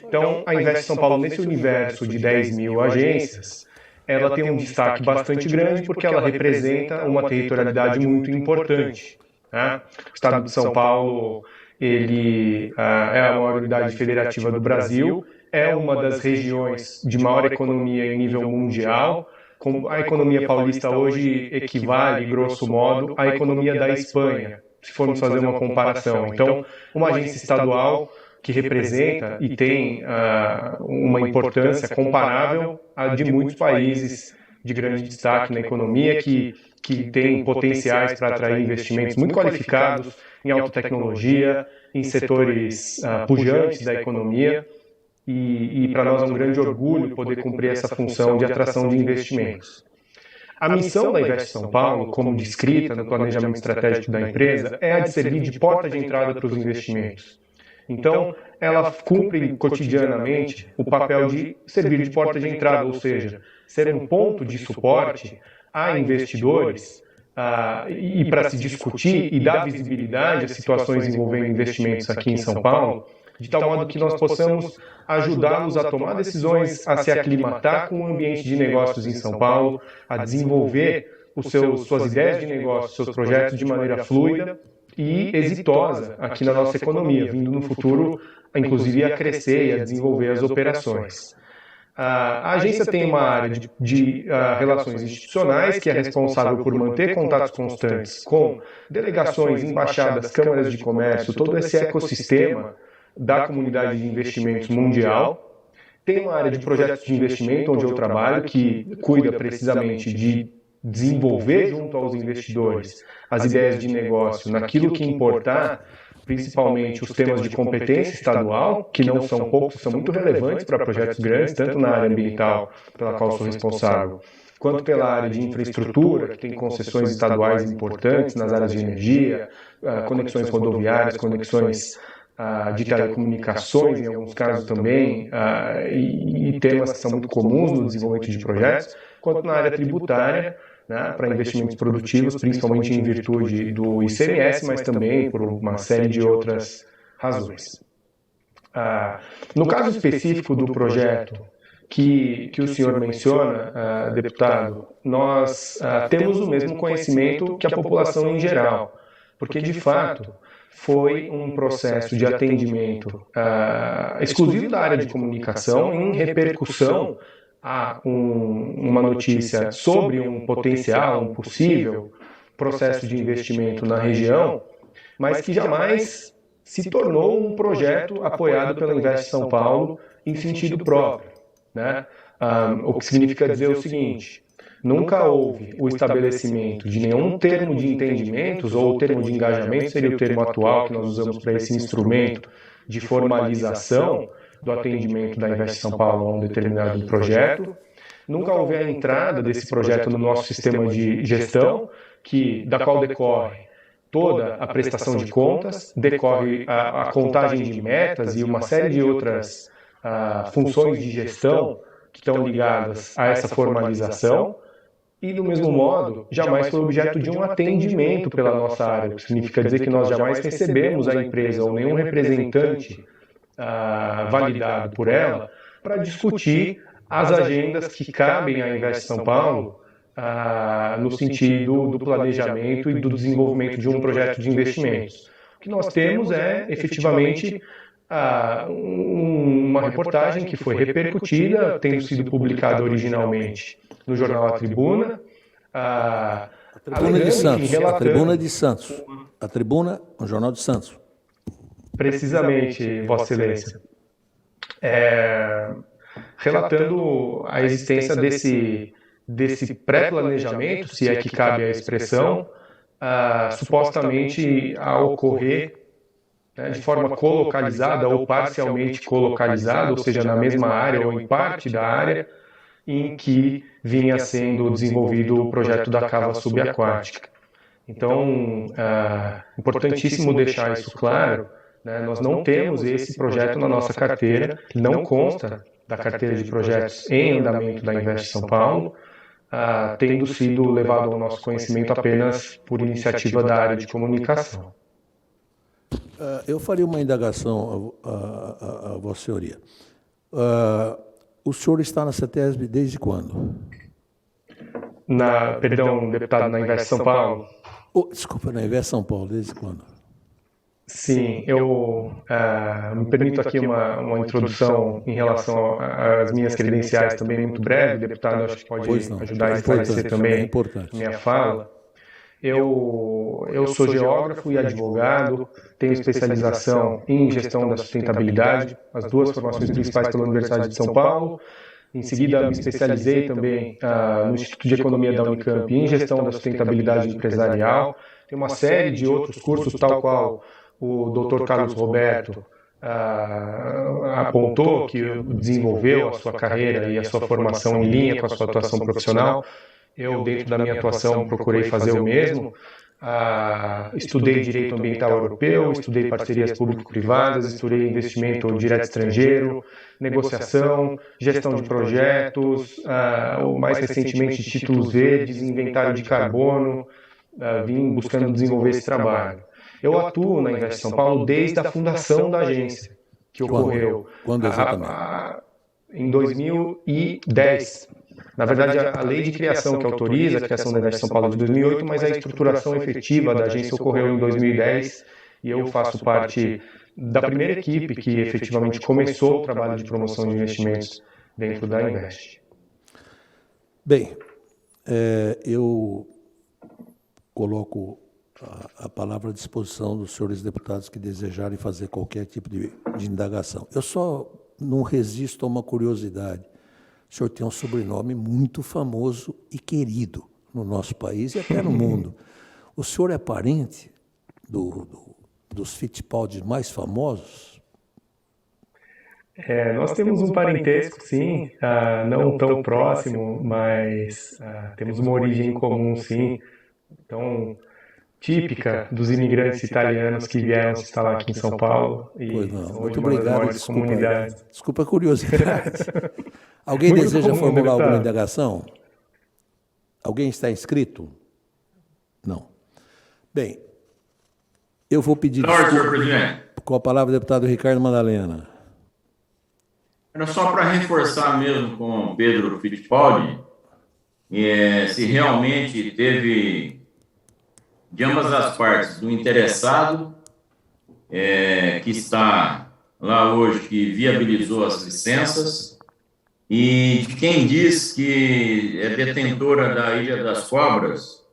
Então, a Invest São Paulo, nesse universo de 10 mil agências, ela tem um destaque bastante grande porque ela representa uma territorialidade muito importante. Né? O Estado de São Paulo ele, é a maior unidade federativa do Brasil, é uma das regiões de maior economia em nível mundial. A economia paulista hoje equivale, grosso modo, à economia da Espanha, se formos fazer uma comparação. Então, uma agência estadual que representa e tem uma importância comparável à de muitos países de grande destaque na economia, que tem potenciais para atrair investimentos muito qualificados em alta tecnologia, em setores pujantes da economia. E para nós é um grande orgulho poder cumprir essa função de atração de investimentos. A missão da Invest São Paulo, como descrita no planejamento estratégico da empresa, é a de servir de porta de entrada para os investimentos. Então, ela cumpre cotidianamente o papel de servir de porta de entrada, ou seja, ser um ponto de suporte a investidores e para se discutir e dar visibilidade a situações envolvendo investimentos aqui em São Paulo, de tal modo que nós possamos ajudá-los a tomar decisões, a se aclimatar com o ambiente de negócios em São Paulo, a desenvolver suas ideias de negócio, seus projetos de maneira fluida e exitosa aqui na nossa economia, vindo no futuro, inclusive, a crescer e a desenvolver as operações. A agência tem uma área de relações institucionais, que é responsável por manter contatos constantes com delegações, embaixadas, câmaras de comércio, todo esse ecossistema da comunidade de investimentos mundial. Tem uma área de projetos de investimento, onde eu trabalho, que cuida precisamente de desenvolver junto aos investidores as ideias de negócio naquilo que importar, principalmente os temas de competência estadual, que não são poucos, são muito relevantes para projetos grandes, tanto na área ambiental, pela qual sou responsável, quanto pela área de infraestrutura, que tem concessões estaduais importantes nas áreas de energia, conexões rodoviárias, conexões de telecomunicações, em alguns casos também, e temas que são muito comuns no desenvolvimento de projetos, quanto na área tributária, né, para investimentos produtivos, principalmente em virtude do ICMS, mas também por uma série de outras razões. No caso específico do projeto que o senhor menciona, deputado, nós temos o mesmo conhecimento que a população em geral, porque, de fato, foi um processo de atendimento exclusivo da área de comunicação em repercussão a uma notícia sobre um potencial, um possível processo de investimento na região, mas que jamais se tornou um projeto apoiado pela Invest São Paulo em sentido próprio, né? O que significa dizer o seguinte: nunca houve o estabelecimento de nenhum termo de entendimentos, ou o termo de engajamento seria o termo atual que nós usamos para esse instrumento de formalização do atendimento da Invest São Paulo a um determinado projeto. Nunca houve a entrada desse projeto no nosso sistema de gestão, da qual decorre toda a prestação de contas, decorre a contagem de metas e uma série de outras funções de gestão que estão ligadas a essa formalização. E, do mesmo modo, jamais foi objeto de um atendimento pela nossa área, o que significa dizer que nós jamais recebemos a empresa ou nenhum representante validado por ela para discutir as agendas que cabem à Invest São Paulo no sentido do planejamento e do desenvolvimento de um projeto de investimentos. O que nós temos é, efetivamente, uma reportagem que foi repercutida, tendo sido publicada originalmente no jornal A Tribuna. A Tribuna de Santos. A Tribuna de Santos. A Tribuna, o Jornal de Santos. Precisamente, Vossa Excelência. Relatando a existência desse pré-planejamento, se é que cabe a expressão, supostamente a ocorrer de forma colocalizada ou parcialmente colocalizada, ou seja, na mesma área ou em parte da área em que vinha sendo desenvolvido o projeto da cava subaquática. Então, importantíssimo deixar isso claro, né? Nós não temos esse projeto na nossa carteira, não consta da carteira de projetos em andamento da Invest São Paulo, tendo sido levado ao nosso conhecimento apenas por iniciativa da área de comunicação. Eu faria uma indagação a Vossa Senhoria. O senhor está na CETESB desde quando? Perdão, deputado, na Invest São Paulo? Desculpa, na Invest São Paulo, desde quando? Sim, eu me permito aqui uma introdução em relação às minhas credenciais também muito breve. O deputado acho que pode ajudar a esclarecer também minha fala. Eu sou geógrafo e advogado, tenho especialização em gestão da sustentabilidade, as duas formações principais pela Universidade de São Paulo. Em seguida, me especializei também no Instituto de Economia da Unicamp em gestão da sustentabilidade empresarial. Tem uma série de outros cursos, tal qual o Dr. Carlos Roberto apontou, que desenvolveu a sua carreira e a sua formação em linha com a sua atuação profissional. Eu, dentro da minha atuação, procurei fazer o mesmo. Estudei Direito Ambiental Europeu, estudei parcerias público-privadas, estudei investimento direto estrangeiro, negociação, gestão de projetos, mais recentemente títulos verdes, inventário de carbono, vim buscando desenvolver esse trabalho. Eu atuo na Invest São Paulo desde a fundação da agência, que ocorreu em 2010. Na verdade, a lei de criação que autoriza a criação da Invest São Paulo é de 2008, mas a estruturação efetiva da agência ocorreu em 2010 e eu faço parte da primeira equipe que efetivamente começou o trabalho de promoção de investimentos dentro da Invest. Bem, eu coloco a palavra à disposição dos senhores deputados que desejarem fazer qualquer tipo de indagação. Eu só não resisto a uma curiosidade. O senhor tem um sobrenome muito famoso e querido no nosso país e até no mundo. O senhor é parente dos Fittipaldi mais famosos? Nós temos um parentesco, sim, não tão próximo, mas temos uma origem comum, sim. Então, típica dos imigrantes italianos que vieram se instalar aqui em São Paulo. Pois não. Muito obrigado, desculpa a curiosidade. Alguém deseja formular alguma indagação? Alguém está inscrito? Não. Bem, eu vou pedir desculpa. Senhor presidente. Com a palavra, deputado Ricardo Madalena. Era só para reforçar mesmo com o Pedro Fittipaldi, se realmente teve, de ambas as partes, do interessado, que está lá hoje, que viabilizou as licenças, e de quem diz que é detentora da Ilha das Cobras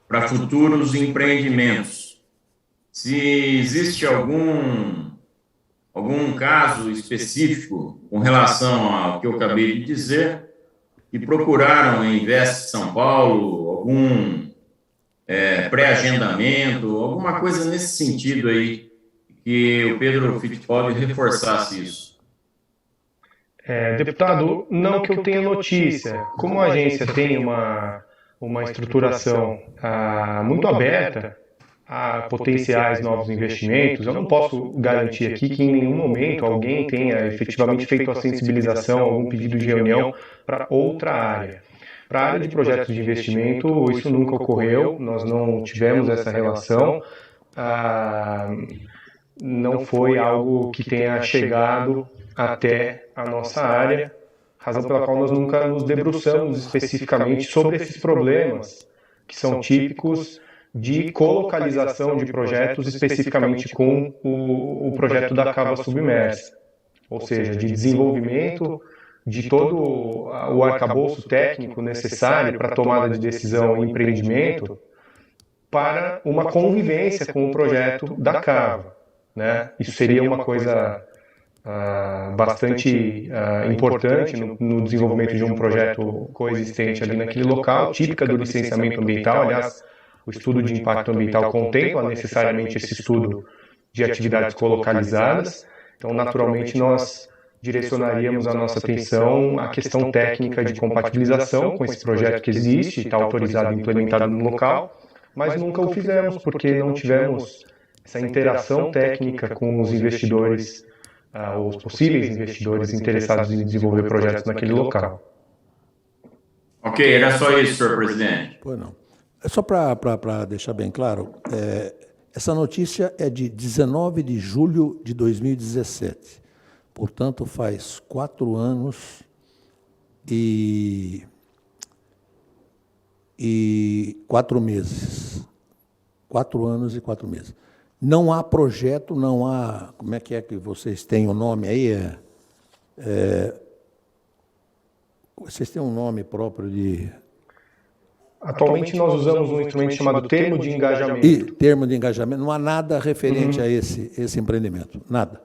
para futuros empreendimentos, se existe algum caso específico com relação ao que eu acabei de dizer, que procuraram em Invest São Paulo algum pré-agendamento, alguma coisa nesse sentido aí, que o Pedro Fittipaldi reforçasse isso. Deputado, não que eu tenha notícia. Como a agência tem uma estruturação muito aberta a potenciais novos investimentos, eu não posso garantir aqui que em nenhum momento alguém tenha efetivamente feito a sensibilização, algum pedido de reunião para outra área. Para a área de projetos de investimento, isso nunca ocorreu, nós não tivemos essa relação, não foi algo que tenha chegado até a nossa área, razão pela qual nós nunca nos debruçamos especificamente sobre esses problemas, que são típicos de colocalização de projetos, especificamente com o projeto da cava submersa, ou seja, de desenvolvimento de todo o arcabouço técnico necessário para a tomada de decisão e empreendimento para uma convivência com o projeto da cava, né? Isso seria uma coisa bastante importante no desenvolvimento de um projeto coexistente ali naquele local, típica do licenciamento ambiental. Aliás, o estudo de impacto ambiental contempla necessariamente esse estudo de atividades colocalizadas. Então, naturalmente, nós direcionaríamos a nossa atenção à questão técnica de compatibilização com esse projeto que existe, está autorizado e implementado no local, mas nunca o fizemos porque não tivemos essa interação técnica com os investidores, os possíveis investidores interessados em desenvolver projetos naquele local. Ok, era só isso, senhor presidente. Pois não. É só para deixar bem claro, essa notícia é de 19 de julho de 2017. Portanto, faz 4 anos e 4 meses. 4 anos e 4 meses. Não há projeto, não há... Como é que vocês têm o nome aí? Vocês têm um nome próprio de... Atualmente nós usamos um instrumento chamado termo de engajamento. E termo de engajamento. Não há nada referente a esse empreendimento? Nada?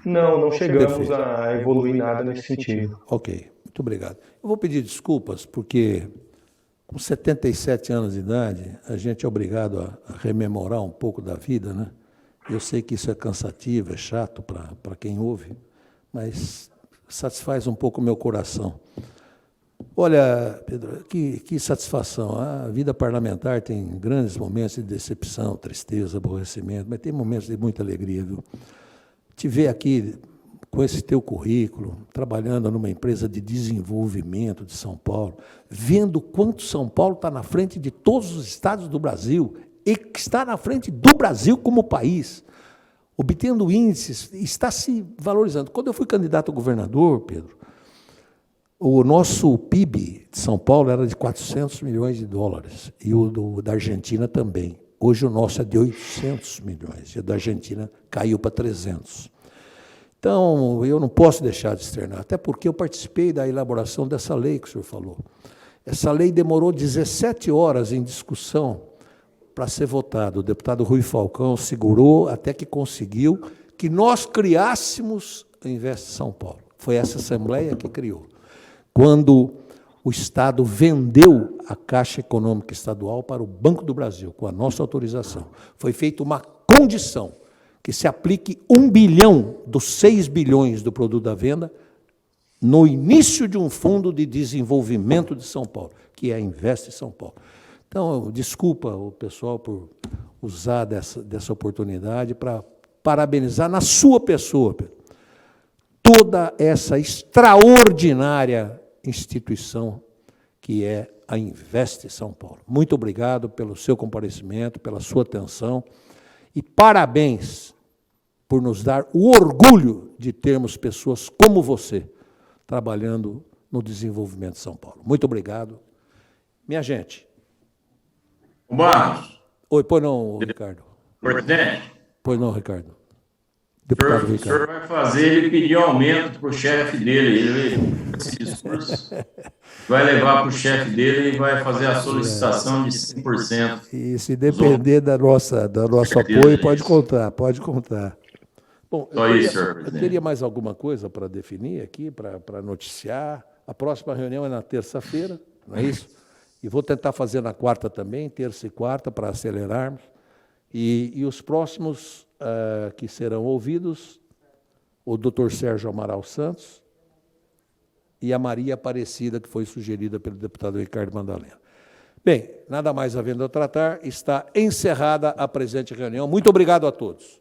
Não chegamos a evoluir nada nesse sentido. Ok, muito obrigado. Eu vou pedir desculpas, porque com 77 anos de idade, a gente é obrigado a rememorar um pouco da vida, né? Eu sei que isso é cansativo, é chato para quem ouve, mas satisfaz um pouco o meu coração. Olha, Pedro, que satisfação. A vida parlamentar tem grandes momentos de decepção, tristeza, aborrecimento, mas tem momentos de muita alegria, viu? Te ver aqui com esse teu currículo, trabalhando numa empresa de desenvolvimento de São Paulo, vendo quanto São Paulo está na frente de todos os estados do Brasil e que está na frente do Brasil como país, obtendo índices, está se valorizando. Quando eu fui candidato a governador, Pedro, o nosso PIB de São Paulo era de 400 milhões de dólares, e o da Argentina também. Hoje o nosso é de 800 milhões, e o da Argentina caiu para 300. Então, eu não posso deixar de externar, até porque eu participei da elaboração dessa lei que o senhor falou. Essa lei demorou 17 horas em discussão para ser votada. O deputado Rui Falcão segurou até que conseguiu que nós criássemos a Invest São Paulo. Foi essa Assembleia que criou. Quando o Estado vendeu a Caixa Econômica Estadual para o Banco do Brasil, com a nossa autorização, foi feita uma condição que se aplique 1 bilhão dos 6 bilhões do produto da venda no início de um fundo de desenvolvimento de São Paulo, que é a Invest São Paulo. Então, desculpa o pessoal por usar dessa oportunidade para parabenizar na sua pessoa, Pedro, toda essa extraordinária instituição que é a Invest São Paulo. Muito obrigado pelo seu comparecimento, pela sua atenção e parabéns por nos dar o orgulho de termos pessoas como você trabalhando no desenvolvimento de São Paulo. Muito obrigado. Minha gente. Barros. Oi, pois não, Ricardo. Presidente. Pois não, Ricardo. Deputado O Ricardo. senhor vai fazer ele pedir aumento para o chefe dele. Esse discurso vai levar para o chefe dele e vai fazer a solicitação de 100%. E se depender do nosso apoio, pode contar, pode contar. Bom, eu teria mais alguma coisa para definir aqui, para noticiar. A próxima reunião é na terça-feira, não é isso? E vou tentar fazer na quarta também, terça e quarta, para acelerarmos. E os próximos que serão ouvidos, o doutor Sérgio Amaral Santos e a Maria Aparecida, que foi sugerida pelo deputado Ricardo Mandalena. Bem, nada mais havendo a tratar, está encerrada a presente reunião. Muito obrigado a todos.